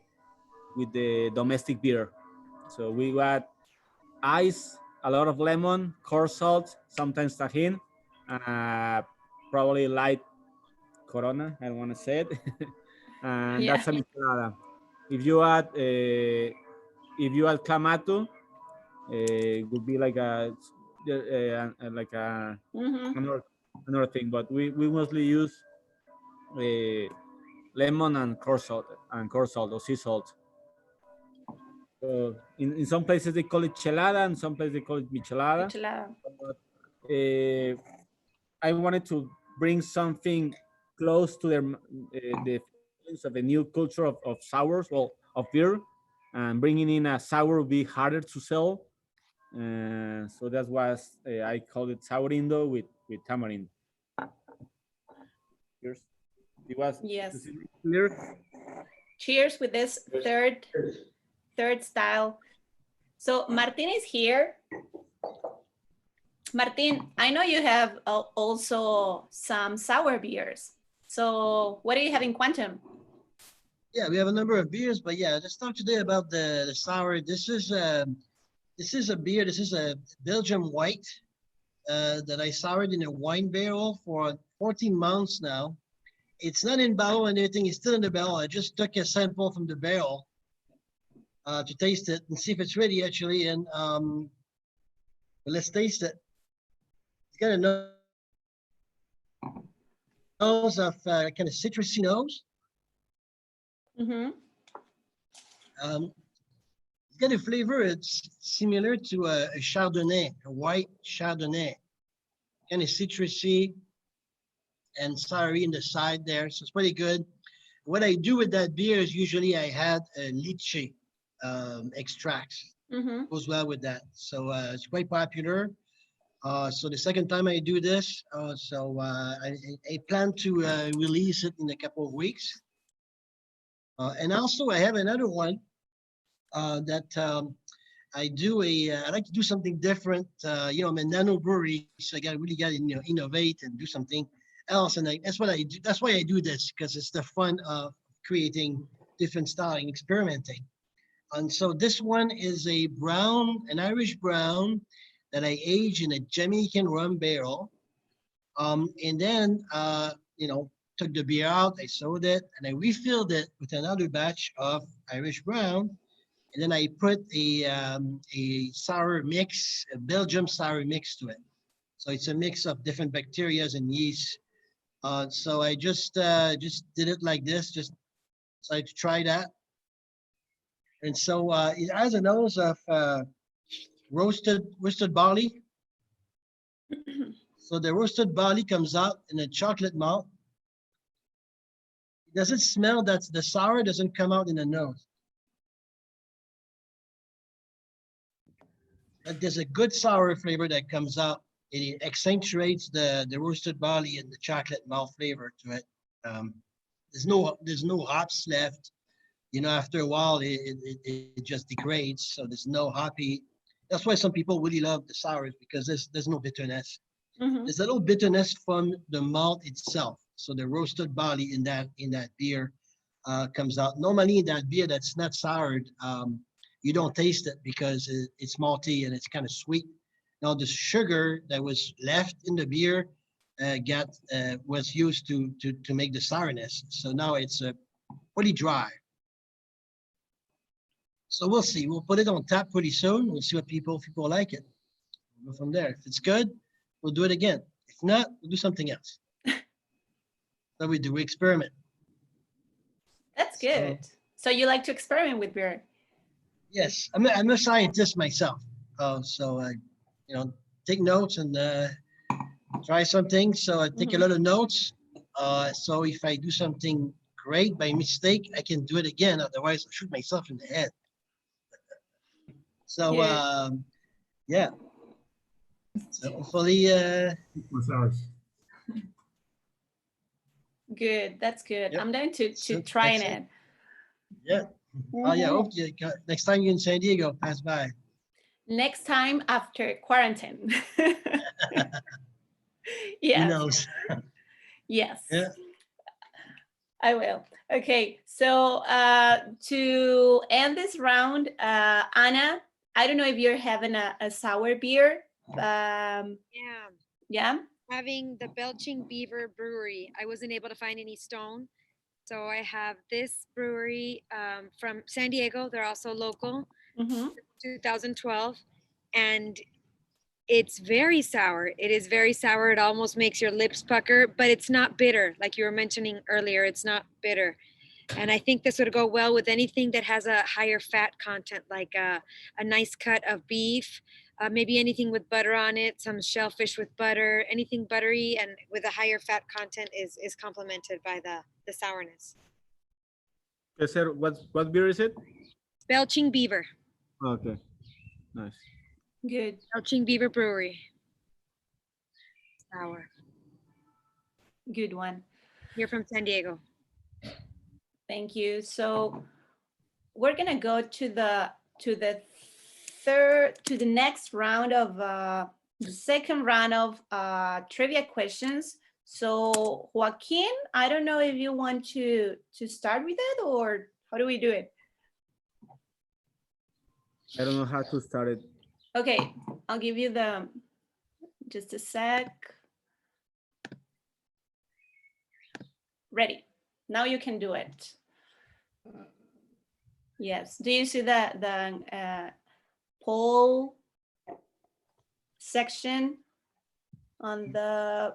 domestic beer. So we got ice, a lot of lemon, coarse salt, sometimes tajin, probably light Corona, I don't want to say it. And Yeah. that's a michelada. If you add clamato, it would be like another thing. But we mostly use lemon and coarse salt or sea salt. So in some places they call it chelada, and some places they call it michelada. But, I wanted to bring something close to the feelings of a new culture of sours, well, of beer, and bringing in a sour would be harder to sell. So that was I called it sourindo with tamarind. Cheers. It was clear. Cheers with this third style. So Martin is here. Martin, I know you have also some sour beers. So what do you have in Quantum? Yeah, we have a number of beers, but yeah, let's talk today about the sour. This is a beer. This is a Belgian white that I soured in a wine barrel for 14 months now. It's not in barrel and anything. It's still in the barrel. I just took a sample from the barrel to taste it and see if it's ready actually. And let's taste it. It's got a nose of kind of citrusy nose. Mm-hmm. It's got a flavor. It's similar to a Chardonnay, a white Chardonnay, kind of citrusy and soury in the side there. So it's pretty good. What I do with that beer is usually I had a lychee extract. Mm-hmm. Goes well with that. So it's quite popular. So the second time I do this, I plan to release it in a couple of weeks. And also I have another one that I like to do something different. I'm a nano brewery, so I really got to innovate and do something else. And that's what I do. That's why I do this, because it's the fun of creating different style and experimenting. And so this one is an Irish brown that I aged in a Jamaican rum barrel. And then, took the beer out, I sold it, and I refilled it with another batch of Irish brown. And then I put a sour mix, a Belgium sour mix to it. So it's a mix of different bacteria and yeast. So I just did it like this, just decided to try that. And so it has a nose of roasted barley. So the roasted barley comes out in a chocolate malt. It doesn't smell, that's the sour doesn't come out in the nose. But there's a good sour flavor that comes out. It accentuates the roasted barley and the chocolate malt flavor to it. There's no hops left. After a while, it just degrades. So there's no hoppy. That's why some people really love the sours, because there's no bitterness. Mm-hmm. There's a little bitterness from the malt itself. So the roasted barley in that beer comes out. Normally in that beer that's not soured, you don't taste it because it's malty and it's kind of sweet. Now the sugar that was left in the beer was used to make the sourness. So now it's pretty dry. So we'll see. We'll put it on tap pretty soon. We'll see what people like it. We'll go from there. If it's good, we'll do it again. If not, we'll do something else. So we do. We experiment. That's good. So you like to experiment with beer? Yes, I'm a scientist myself. So I, take notes and try something. So I take a lot of notes. So if I do something great by mistake, I can do it again. Otherwise, I'll shoot myself in the head. So yeah. So hopefully. Good. That's good. Yep. I'm going to try it. Yeah. Oh yeah. Hope next time you're in San Diego, pass by. Next time after quarantine. Yes. Who knows? Yes. Yeah. I will. Okay. So to end this round, Anna, I don't know if you're having a sour beer. Yeah. Having the Belching Beaver Brewery. I wasn't able to find any Stone. So I have this brewery from San Diego. They're also local, 2012. And it's very sour. It is very sour. It almost makes your lips pucker, but it's not bitter. Like you were mentioning earlier, it's not bitter. And I think this would go well with anything that has a higher fat content, like a nice cut of beef, maybe anything with butter on it, some shellfish with butter, anything buttery and with a higher fat content is complemented by the sourness. Yes, sir. What beer is it? Belching Beaver. Okay, nice. Good. Belching Beaver Brewery. Sour. Good one. You're from San Diego. Thank you. So we're gonna go to the next round of the second round of trivia questions. So Joaquín, I don't know if you want to start with it, or how do we do it? I don't know how to start it. Okay, I'll give you just a sec. Ready. Now you can do it. Yes. Do you see the poll section on the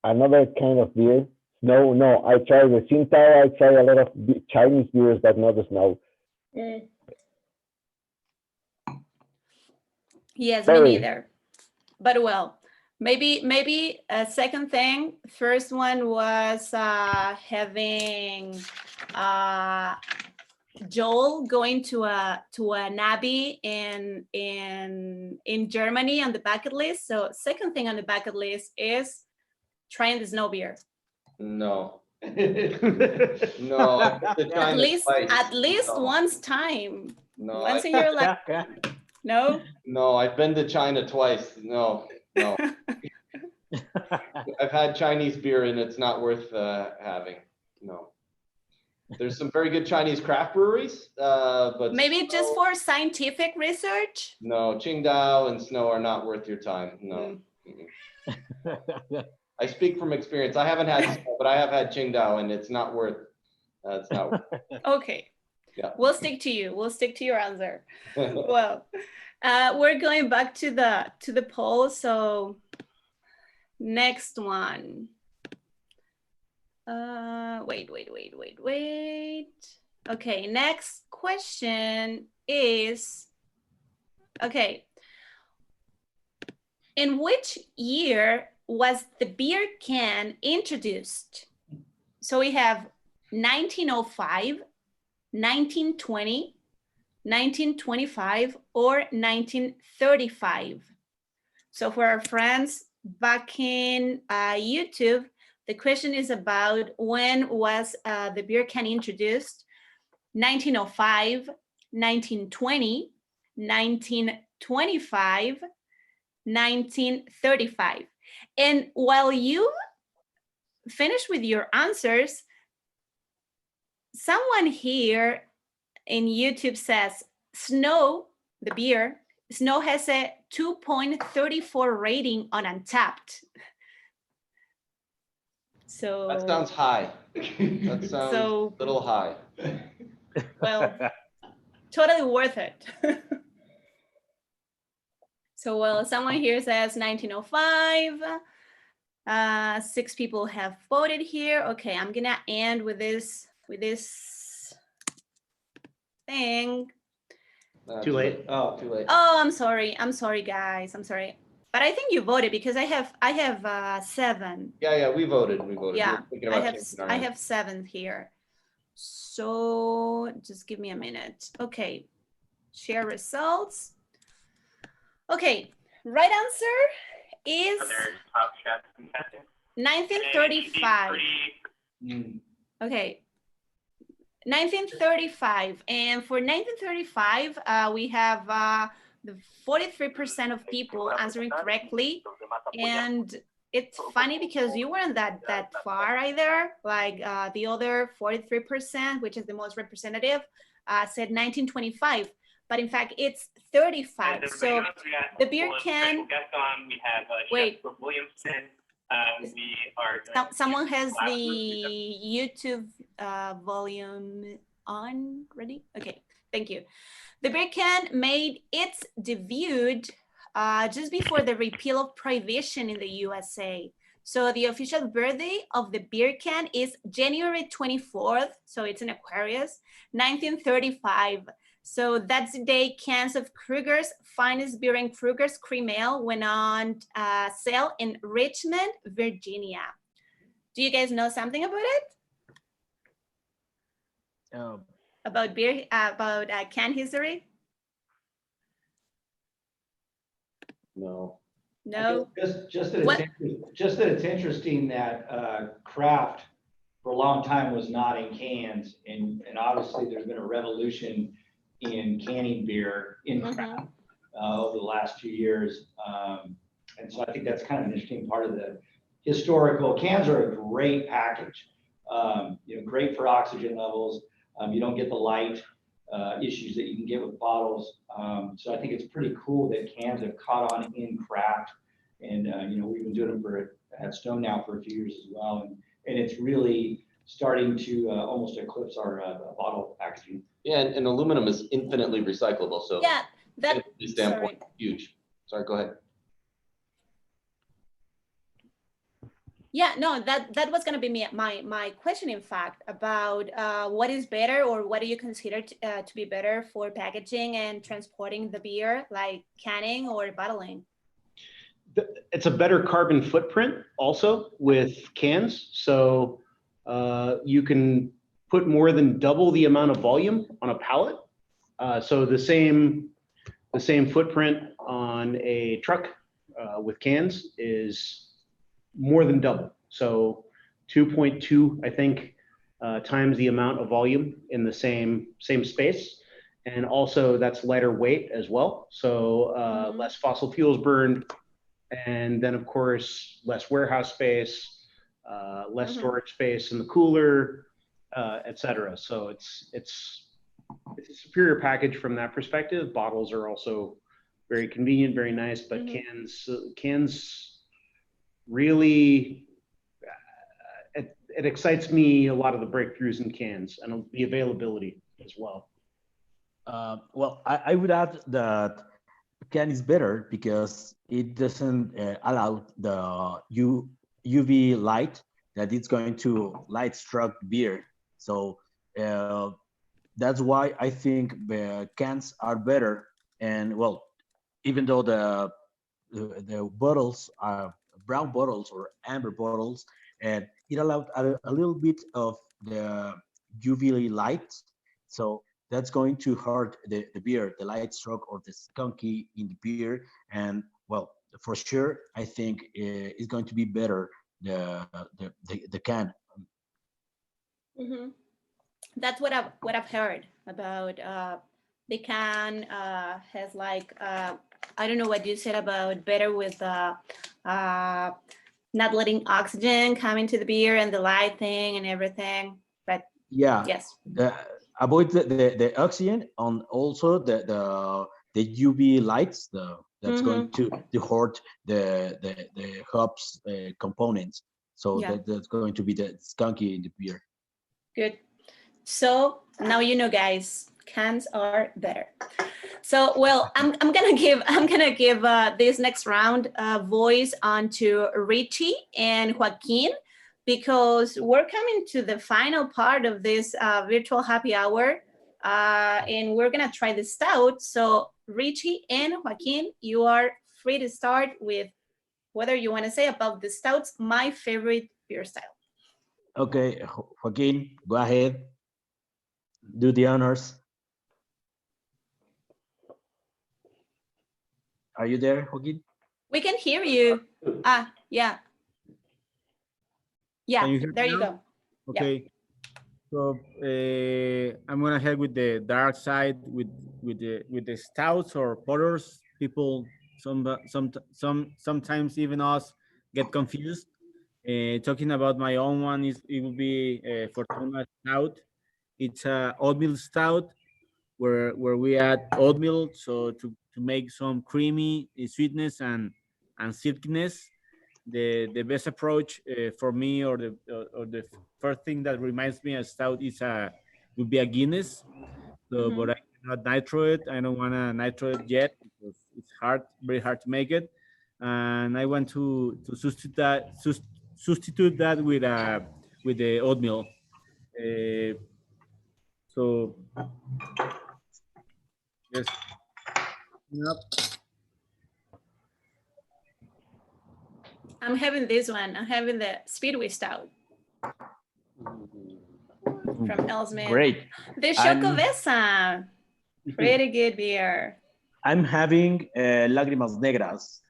another kind of beer. No, I tried the Tsingtao. I tried a lot of Chinese beers, but not the snow. Yes, Sorry. me neither. But well, maybe a second thing. First one was having Joel going to an abbey in Germany on the bucket list. So second thing on the bucket list is trying the snow beer. No. No, I've been to China twice. At least No. once time. No, Once in your life. No? No, I've been to China twice. No. I've had Chinese beer and it's not worth having. No. There's some very good Chinese craft breweries, but maybe just for scientific research. No, Qingdao and snow are not worth your time. No. I speak from experience. I haven't had snow, but I have had Qingdao, and it's not worth. It's not worth. Okay. Yeah. We'll stick to you. We'll stick to your answer. Well, we're going back to the poll. So next one. Wait. Okay, next question is, okay. In which year was the beer can introduced? So we have 1905, 1920, 1925, or 1935. So for our friends back in YouTube, the question is about when was the beer can introduced? 1905, 1920, 1925, 1935. And while you finish with your answers, someone here in YouTube says Snow, the beer, Snow has a 2.34 rating on Untapped. So that sounds high. That sounds a little high. Well, totally worth it. So, well, someone here says 1905. 6 people have voted here. Okay, I'm gonna end with this thing. Too late. Oh, too late. Oh, I'm sorry, guys. I'm sorry. But I think you voted because I have 7. Yeah, we voted. Yeah, I have 7 here. So just give me a minute. Okay, share results. Okay, right answer is 1935. Okay, 1935. And for 1935, we have the 43% of people answering correctly. And it's funny because you weren't that far either. Like the other 43%, which is the most representative, said 1925. But in fact, it's 35. So the beer can. Wait. Someone has the YouTube volume on. Ready? Okay. Thank you. The beer can made its debut just before the repeal of prohibition in the USA. So the official birthday of the beer can is January 24th. So it's in Aquarius, 1935. So that's the day cans of Kruger's Finest Beer and Kruger's Cream Ale went on sale in Richmond, Virginia. Do you guys know something about it? About beer, about can history? No. No. Just that it's interesting that craft for a long time was not in cans, and obviously there's been a revolution in canning beer in craft over the last few years, and so I think that's kind of an interesting part of the historical. Cans are a great package, great for oxygen levels. You don't get the light issues that you can get with bottles. So I think it's pretty cool that cans have caught on in craft. And, we've been doing them at Stone now for a few years as well. And it's really starting to almost eclipse our bottle packaging. Yeah, and aluminum is infinitely recyclable. So yeah, that standpoint, huge. Sorry, go ahead. Yeah, no, that was going to be my question, in fact, about what is better, or what do you consider to be better for packaging and transporting the beer, like canning or bottling? It's a better carbon footprint also with cans. So you can put more than double the amount of volume on a pallet. So the same footprint on a truck with cans is more than double. So 2.2, I think, times the amount of volume in the same space. And also that's lighter weight as well. So less fossil fuels burned. And then of course, less warehouse space, less storage space in the cooler, et cetera. So it's a superior package from that perspective. Bottles are also very convenient, very nice, but cans really, it excites me, a lot of the breakthroughs in cans and the availability as well. Well, I would add that can is better because it doesn't allow the UV light that it's going to light struck beer. So that's why I think the cans are better. And well, even though the bottles are brown bottles or amber bottles, and it allowed a little bit of the UV light. So that's going to hurt the beer, the light stroke or the skunky in the beer. And well, for sure, I think it's going to be better the can. That's what I've heard about. The can has like I don't know what you said about better with not letting oxygen come into the beer and the light thing and everything. But yeah, yes, avoid the oxygen and also the UV lights. That's going to hurt the hops components. So that's going to be the skunky in the beer. Good. So now you know, guys, cans are better. So, well, I'm gonna give this next round voice on to Richie and Joaquin, because we're coming to the final part of this virtual happy hour, and we're gonna try the stout. So, Richie and Joaquin, you are free to start with whether you want to say about the stouts, my favorite beer style. Okay, Joaquin, go ahead. Do the honors. Are you there, Joaquin? We can hear you. Yeah. Yeah, there you go. Okay. Yep. So I'm gonna head with the dark side with the stouts or porters. People sometimes even us get confused. Talking about my own one, it will be Fortuna stout. It's a oatmeal stout where we add oatmeal so to make some creamy sweetness and silkiness. The best approach for me, or the first thing that reminds me of stout is would be a Guinness. So, but I cannot nitro it. I don't want to nitro it yet because it's very hard to make it. And I want to substitute that with the oatmeal. So yes. Yep. I'm having this one. I'm having the Speedway Stout from Ellesmere. Great. The Chocovesa. Pretty good beer. I'm having Lágrimas Negras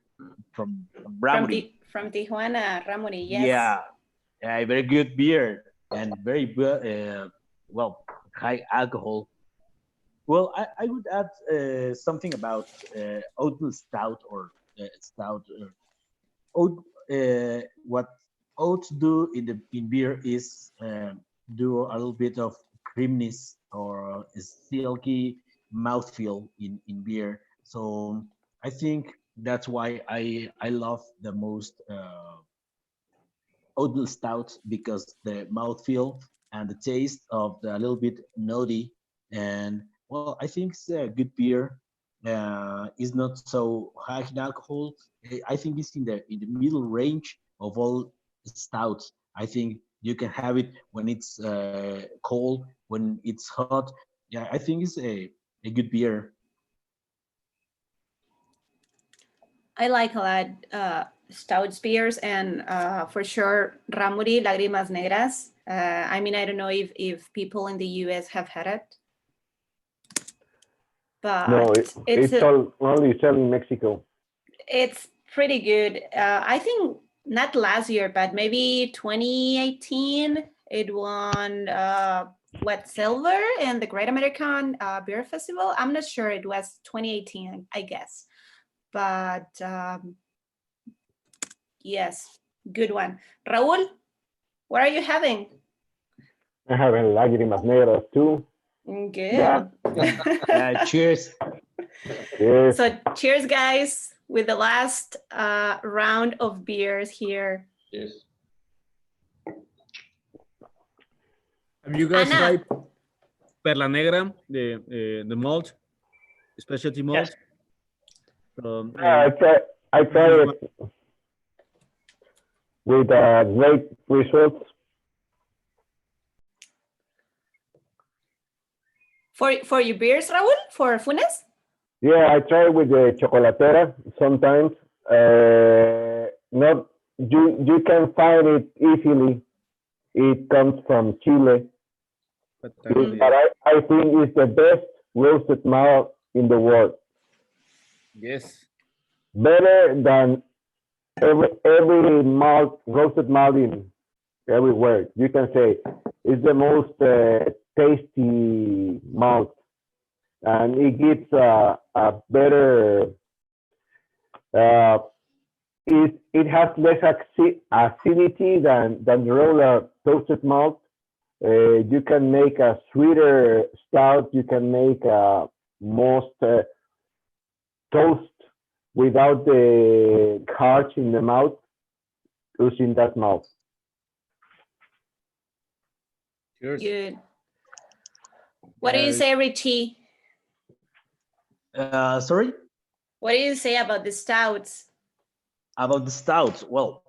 from Ramuri. From Tijuana, Ramuri, yes. Yeah, very good beer and very good, well, high alcohol. Well, I would add something about oatmeal stout or stout. What oats do in beer is do a little bit of creaminess or a silky mouthfeel in beer. So I think that's why I love the most oatmeal stout, because the mouthfeel and the taste of the little bit nutty, and well, I think it's a good beer. It's not so high in alcohol. I think it's in the middle range of all stouts. I think you can have it when it's cold, when it's hot. Yeah, I think it's a good beer. I like a lot stouts beers, and for sure Ramuri Lágrimas Negras. I mean, I don't know if people in the US have had it, but No, it's only sold in Mexico. It's pretty good. I think not last year, but maybe 2018, it won silver in the Great American Beer Festival. I'm not sure, it was 2018, I guess. But yes, good one. Raúl, what are you having? I have a Lágrimas Negras too. Good. Yeah. Cheers. Yes. So cheers, guys, with the last round of beers here. Yes. Have you guys Ana. tried Perla Negra, the malt, specialty malt? Yes. So, I tried it with great results. For your beers, Raúl, for Funes? Yeah, I try with the chocolatera sometimes. Not you can find it easily. It comes from Chile, but I think it's the best roasted malt in the world. Yes. Better than every malt, roasted malt in everywhere. You can say it's the most tasty malt, and it gives a better. It has less acidity than the regular toasted malt. You can make a sweeter stout. You can make most toast without the harsh in the mouth using that malt. Cheers. Good. What do you say, Richie? Sorry? What do you say about the stouts? About the stouts, well,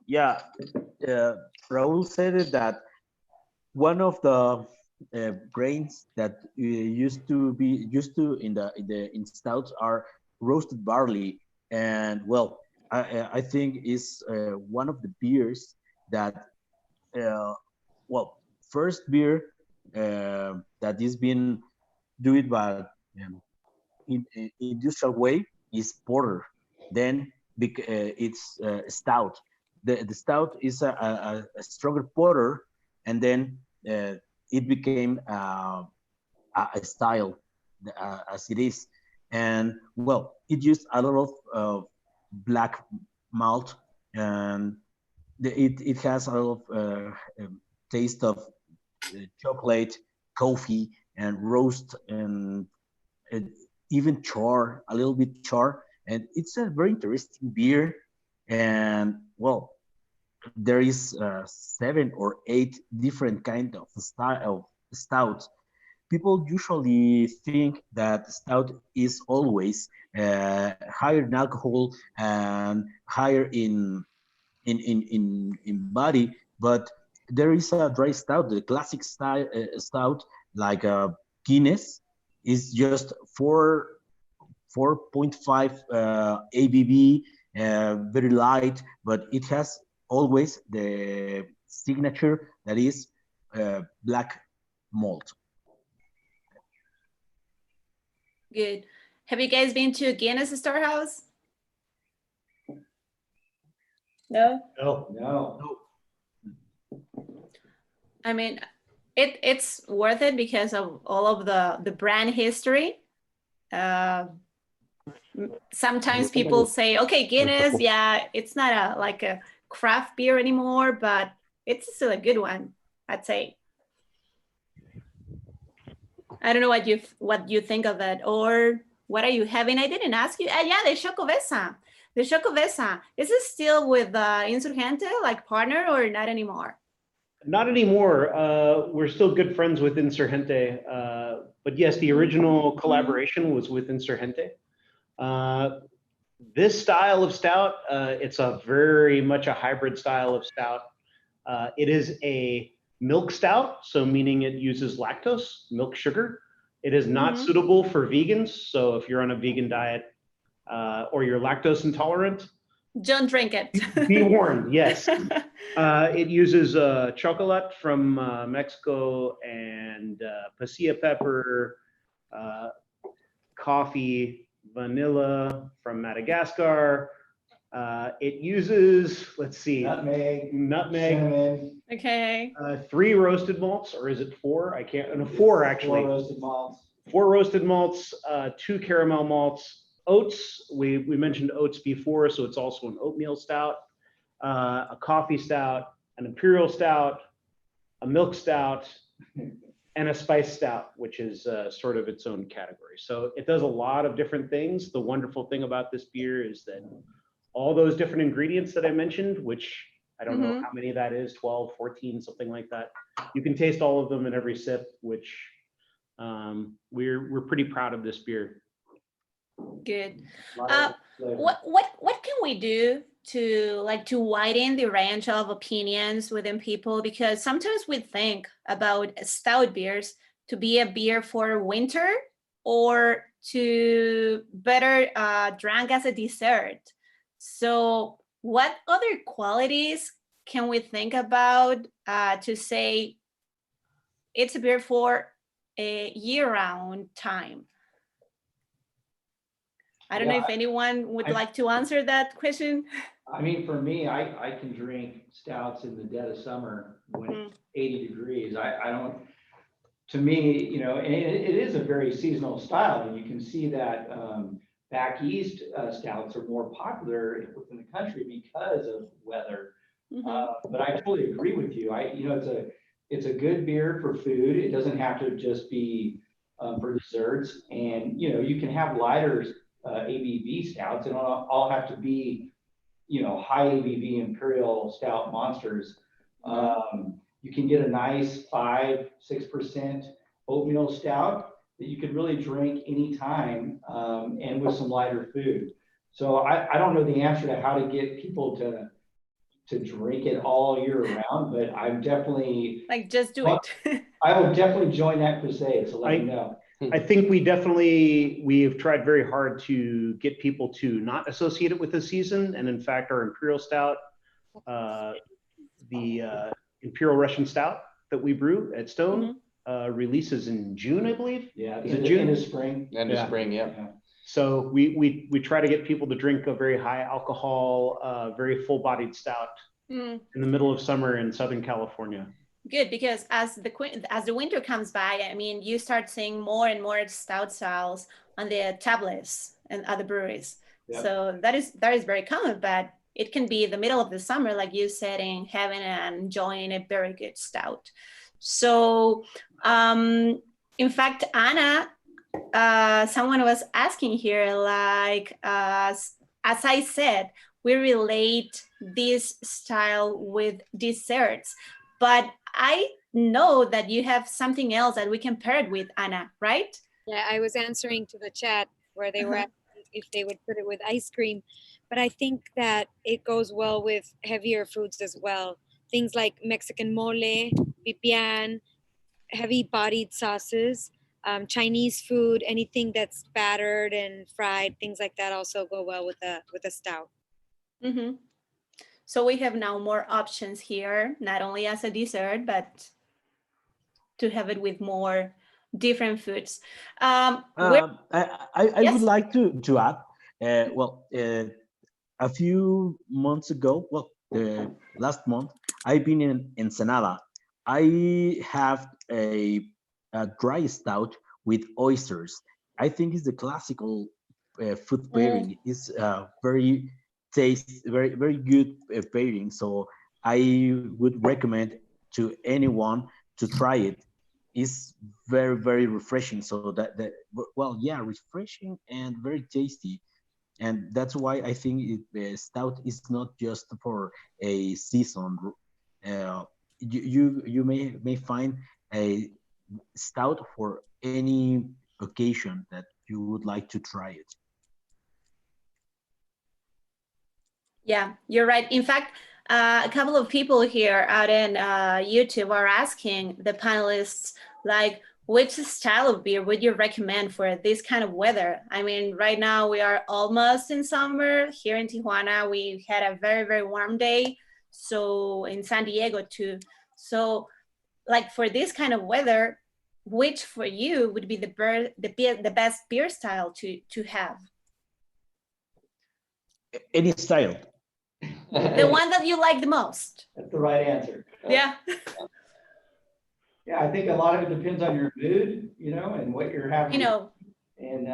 yeah, Raúl said it that one of the grains that used to in stouts are roasted barley, and well, I think is one of the beers that well, first beer that is being doing by in industrial way is porter. Then it's stout. The stout is a stronger porter, and then it became a style as it is. And well, it used a lot of black malt, and it has a lot of taste of chocolate, coffee, and roast, and even char, a little bit char. And it's a very interesting beer. And well, there is 7 or 8 different kind of style of stouts. People usually think that stout is always higher in alcohol and higher in body, but there is a dry stout, the classic style stout, like Guinness, is just 4.5 ABV, very light, but it has always the signature that is black malt. Good. Have you guys been to a Guinness storehouse? No? No. I mean, it's worth it because of all of the brand history. Sometimes people say, okay, Guinness, yeah, it's not like a craft beer anymore, but it's still a good one, I'd say. I don't know what you think of that, or what are you having? I didn't ask you. Yeah, the Chocovesa. The Chocovesa, is it still with Insurgente, like partner, or not anymore? Not anymore. We're still good friends with Insurgente, but yes, the original collaboration was with Insurgente. This style of stout, it's a very much a hybrid style of stout. It is a milk stout, so meaning it uses lactose, milk sugar. It is not suitable for vegans. So if you're on a vegan diet or you're lactose intolerant, don't drink it. Be warned, yes. It uses chocolate from Mexico and pasilla pepper, coffee, vanilla from Madagascar. It uses, let's see, nutmeg, Cinnamon, Okay. 3 roasted malts, or is it 4? I can't, no, 4 actually. 4 roasted malts. 4 roasted malts, 2 caramel malts, oats. We mentioned oats before, so it's also an oatmeal stout, a coffee stout, an imperial stout, a milk stout, and a spice stout, which is sort of its own category. So it does a lot of different things. The wonderful thing about this beer is that all those different ingredients that I mentioned, which I don't know how many that is, 12, 14, something like that. You can taste all of them in every sip, which we're pretty proud of this beer. Good. What can we do to widen the range of opinions within people? Because sometimes we think about stout beers to be a beer for winter or to better drink as a dessert. So what other qualities can we think about to say it's a beer for a year-round time? I don't know if anyone would like to answer that question. I mean, for me, I can drink stouts in the dead of summer when it's 80 degrees. I don't, to me, you know, and it is a very seasonal style, and you can see that back east stouts are more popular within the country because of weather. But I totally agree with you. You know, it's a good beer for food. It doesn't have to just be for desserts, and you know, you can have lighter ABV stouts. They don't all have to be, you know, high ABV imperial stout monsters. You can get a nice 5-6% oatmeal stout that you could really drink anytime and with some lighter food. So I don't know the answer to how to get people to drink it all year round, but I'm definitely like, just do it. I will definitely join that crusade. So let me know. I think we've tried very hard to get people to not associate it with the season. And in fact, our Imperial Stout, the Imperial Russian Stout that we brew at Stone releases in June, I believe. Yeah, is it June? End of spring. End of spring, yeah. So we try to get people to drink a very high alcohol, very full-bodied stout in the middle of summer in Southern California. Good, because as the winter comes by, I mean, you start seeing more and more stout styles on the tablets and other breweries. Yep. So that is very common, but it can be the middle of the summer, like you said, and having and enjoying a very good stout. So, in fact, Anna, someone was asking here, like, as I said, we relate this style with desserts, but I know that you have something else that we can pair it with, Anna, right? Yeah, I was answering to the chat where they were asking if they would put it with ice cream, but I think that it goes well with heavier foods as well. Things like Mexican mole, pipián, heavy-bodied sauces, Chinese food, anything that's battered and fried, things like that also go well with a stout. So we have now more options here, not only as a dessert, but to have it with more different foods. I yes? would like to add, a few months ago, last month, I've been in Ensenada. I have a dry stout with oysters. I think it's the classical food pairing. It's very very good pairing. So I would recommend to anyone to try it. It's very refreshing. So refreshing and very tasty. And that's why I think stout is not just for a season. You may find a stout for any occasion that you would like to try it. Yeah, you're right. In fact, a couple of people here out in YouTube are asking the panelists, like, which style of beer would you recommend for this kind of weather? I mean, right now we are almost in summer. Here in Tijuana, we had a very, very warm day. So in San Diego too. So like for this kind of weather, which for you would be the best beer style to have? Any style. The one that you like the most. That's the right answer. Yeah. Yeah, I think a lot of it depends on your mood, you know, and what you're having. You know. And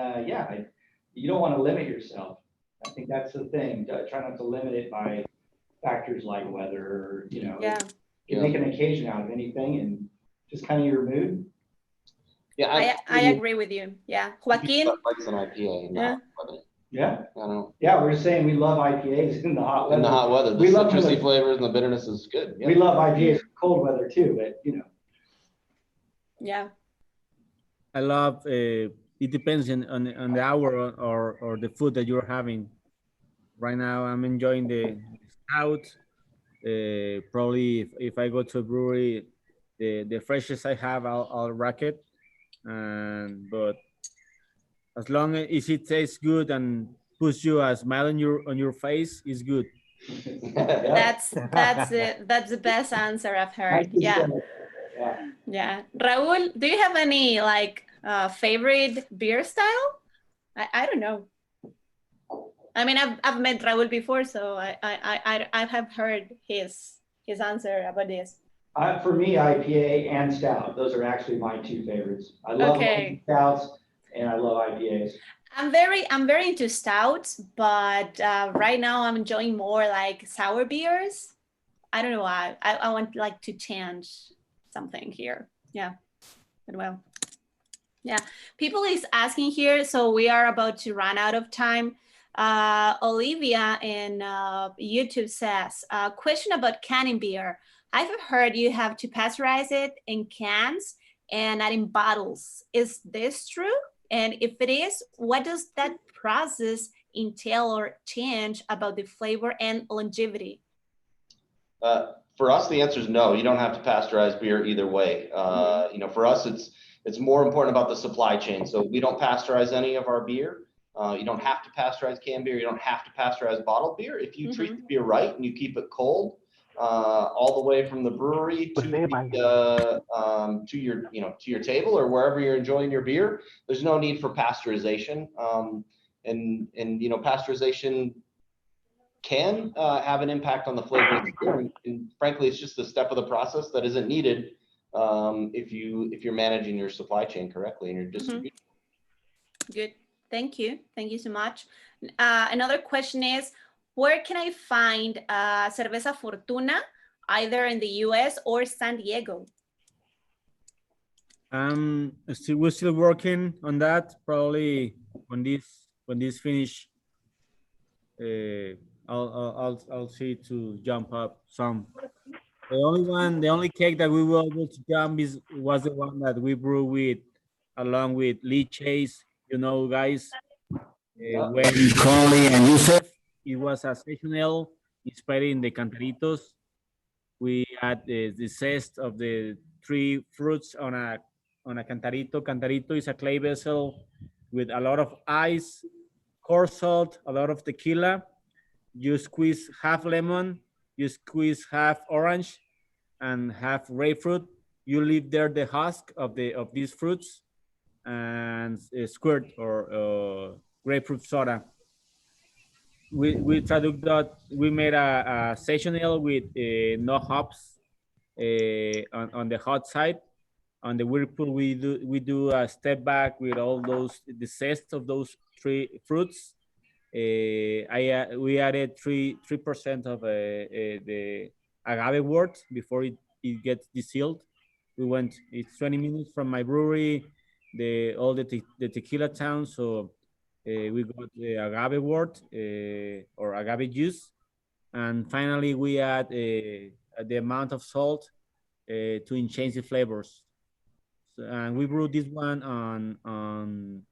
you don't want to limit yourself. I think that's the thing. Try not to limit it by factors like weather, you know. Yeah. You make an occasion out of anything and just kind of your mood. Yeah, I agree with you. Yeah. Joaquin? Likes an IPA. Yeah. Yeah. I don't know. Yeah, we're saying we love IPAs in the hot weather. In the hot weather, the citrusy flavors and the bitterness is good. Yeah. We love IPAs in cold weather too, but you know. Yeah. I love, it depends on the hour or the food that you're having. Right now, I'm enjoying the stout. Probably if I go to a brewery, the freshest I have, I'll rack it. But as long as it tastes good and puts you a smile on your face, it's good. That's it. That's the best answer I've heard. Yeah. Yeah. Raul, do you have any like favorite beer style? I don't know. I mean, I've met Raul before, so I have heard his answer about this. For me, IPA and stout. Those are actually my two favorites. I love stouts and I love IPAs. I'm very into stouts, but right now I'm enjoying more like sour beers. I don't know why. I want like to change something here. Yeah, but well, yeah. People is asking here, so we are about to run out of time. Olivia in YouTube says, question about canning beer. I've heard you have to pasteurize it in cans and not in bottles. Is this true? And if it is, what does that process entail or change about the flavor and longevity? For us, the answer is no. You don't have to pasteurize beer either way. You know, for us, it's more important about the supply chain. So we don't pasteurize any of our beer. You don't have to pasteurize canned beer. You don't have to pasteurize bottled beer. If you treat the beer right and you keep it cold, all the way from the brewery to your table or wherever you're enjoying your beer, there's no need for pasteurization. And you know, pasteurization can have an impact on the flavor of the beer. And frankly, it's just a step of the process that isn't needed if you're managing your supply chain correctly and your distribution. Good. Thank you. Thank you so much. Another question is, where can I find Cerveza Fortuna, either in the US or San Diego? We're still working on that. Probably when this finish, I'll see to jump up some. The only cake that we were able to jump was the one that we brew along with Lee Chase, you know, guys. When Conley and Yusef, it was a seasonal inspired in the cantaritos. We had the zest of the three fruits on a cantarito. Cantarito is a clay vessel with a lot of ice, coarse salt, a lot of tequila. You squeeze half lemon, you squeeze half orange, and half grapefruit. You leave there the husk of these fruits and squirt or grapefruit soda. We traduced that. We made a session ale with no hops on the hot side. On the whirlpool, we do a step back with all the zest of those three fruits. We added 3% of the agave wort before it gets distilled. It's 20 minutes from my brewery, all the tequila town. So we got the agave wort or agave juice. And finally, we add the amount of salt to enhance the flavors. So, and we brewed this one on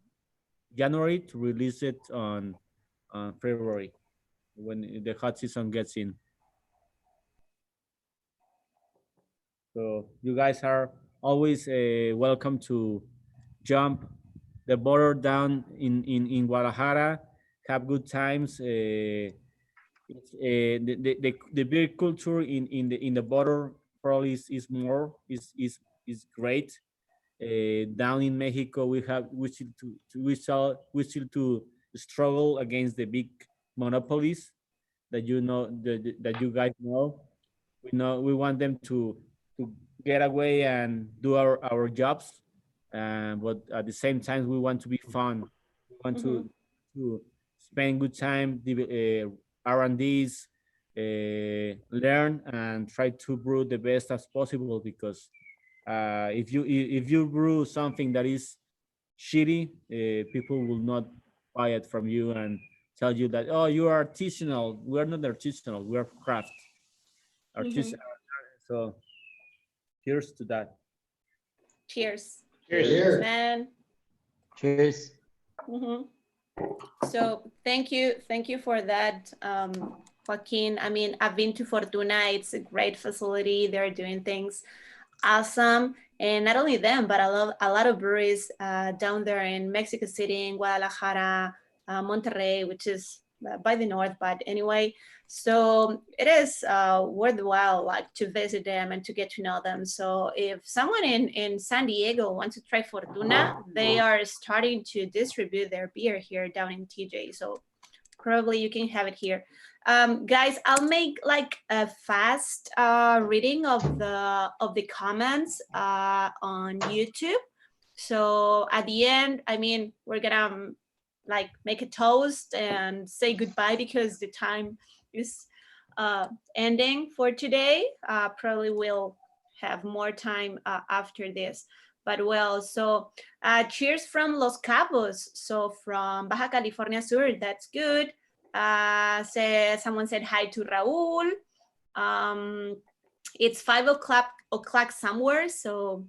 January to release it on February. when the hot season gets in. So you guys are always welcome to jump the border down in Guadalajara, have good times. The beer culture in the border probably is great. Down in Mexico, we still to struggle against the big monopolies that that you guys know. We want them to get away and do our jobs, but at the same time we want to be fun. We want to spend good time, R&Ds, learn and try to brew the best as possible, because if you brew something that is shitty, people will not buy it from you and tell you that, oh, you are artisanal. We're not artisanal, we're craft artisanal. So cheers to that. Cheers. Cheers. Man. Cheers. So thank you for that, Joaquin. I mean, I've been to Fortuna. It's a great facility. They're doing things awesome, and not only them, but a lot of breweries down there in Mexico City, in Guadalajara, Monterrey, which is by the north. But anyway, so it is worthwhile, like, to visit them and to get to know them. So if someone in San Diego wants to try Fortuna, they are starting to distribute their beer here down in TJ. So probably you can have it here. Guys, I'll make like a fast reading of the comments on YouTube. So at the end, I mean, we're gonna like make a toast and say goodbye, because the time is ending for today. Probably we'll have more time after this, but well, so cheers from Los Cabos, so from Baja California Sur. That's good. Someone said hi to Raul. It's 5 o'clock somewhere, so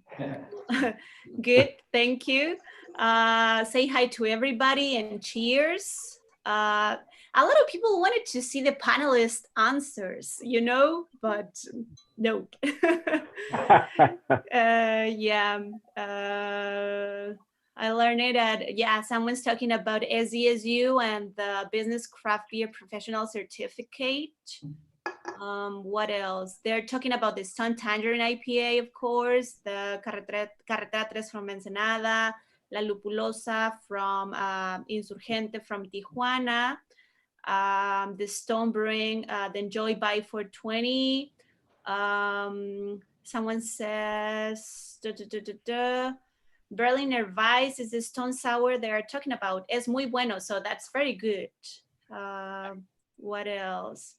good, thank you. Say hi to everybody and cheers. A lot of people wanted to see the panelist answers, you know, but no. I learned it at, someone's talking about SDSU and the Business Craft Beer Professional Certificate. What else? They're talking about the Stone Tangerine IPA, of course, the Carretera Tres from Ensenada, La Lupulosa from Insurgente from Tijuana, the Stone Brewing, the Enjoy by 420. Someone says, Berliner Weiss is the Stone Sour they're talking about. Es muy bueno, so that's very good. What else?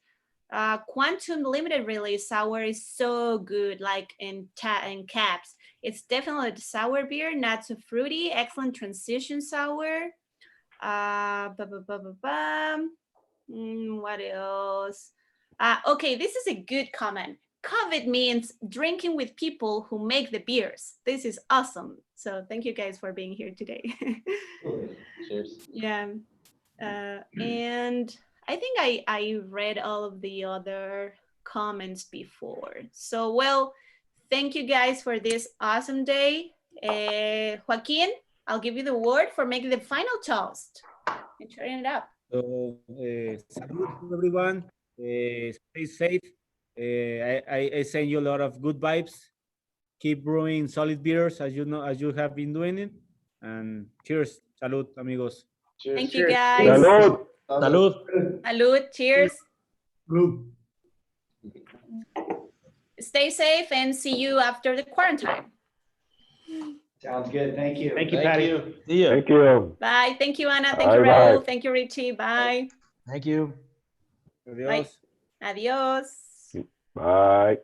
Quantum Limited Release Sour is so good, like in caps. It's definitely a sour beer, not so fruity. Excellent transition sour. What else? Okay, this is a good comment. COVID means drinking with people who make the beers. This is awesome. So thank you guys for being here today. Cheers. Yeah. And I think I read all of the other comments before. So, well, thank you guys for this awesome day. Joaquin, I'll give you the word for making the final toast and turning it up. So, salud to everyone. Stay safe. I send you a lot of good vibes. Keep brewing solid beers as you have been doing it. And cheers. Salud, amigos. Cheers. Thank you, guys. Salud. Salud. Salud. Cheers. Salud. Stay safe and see you after the quarantine. Sounds good. Thank you. Thank you, Patty. See ya. Thank you. Bye. Thank you, Ana. Thank you, Bye, Raul. bye. Thank you, Richie. Bye. Thank you. Adios. Bye. Adios. Bye.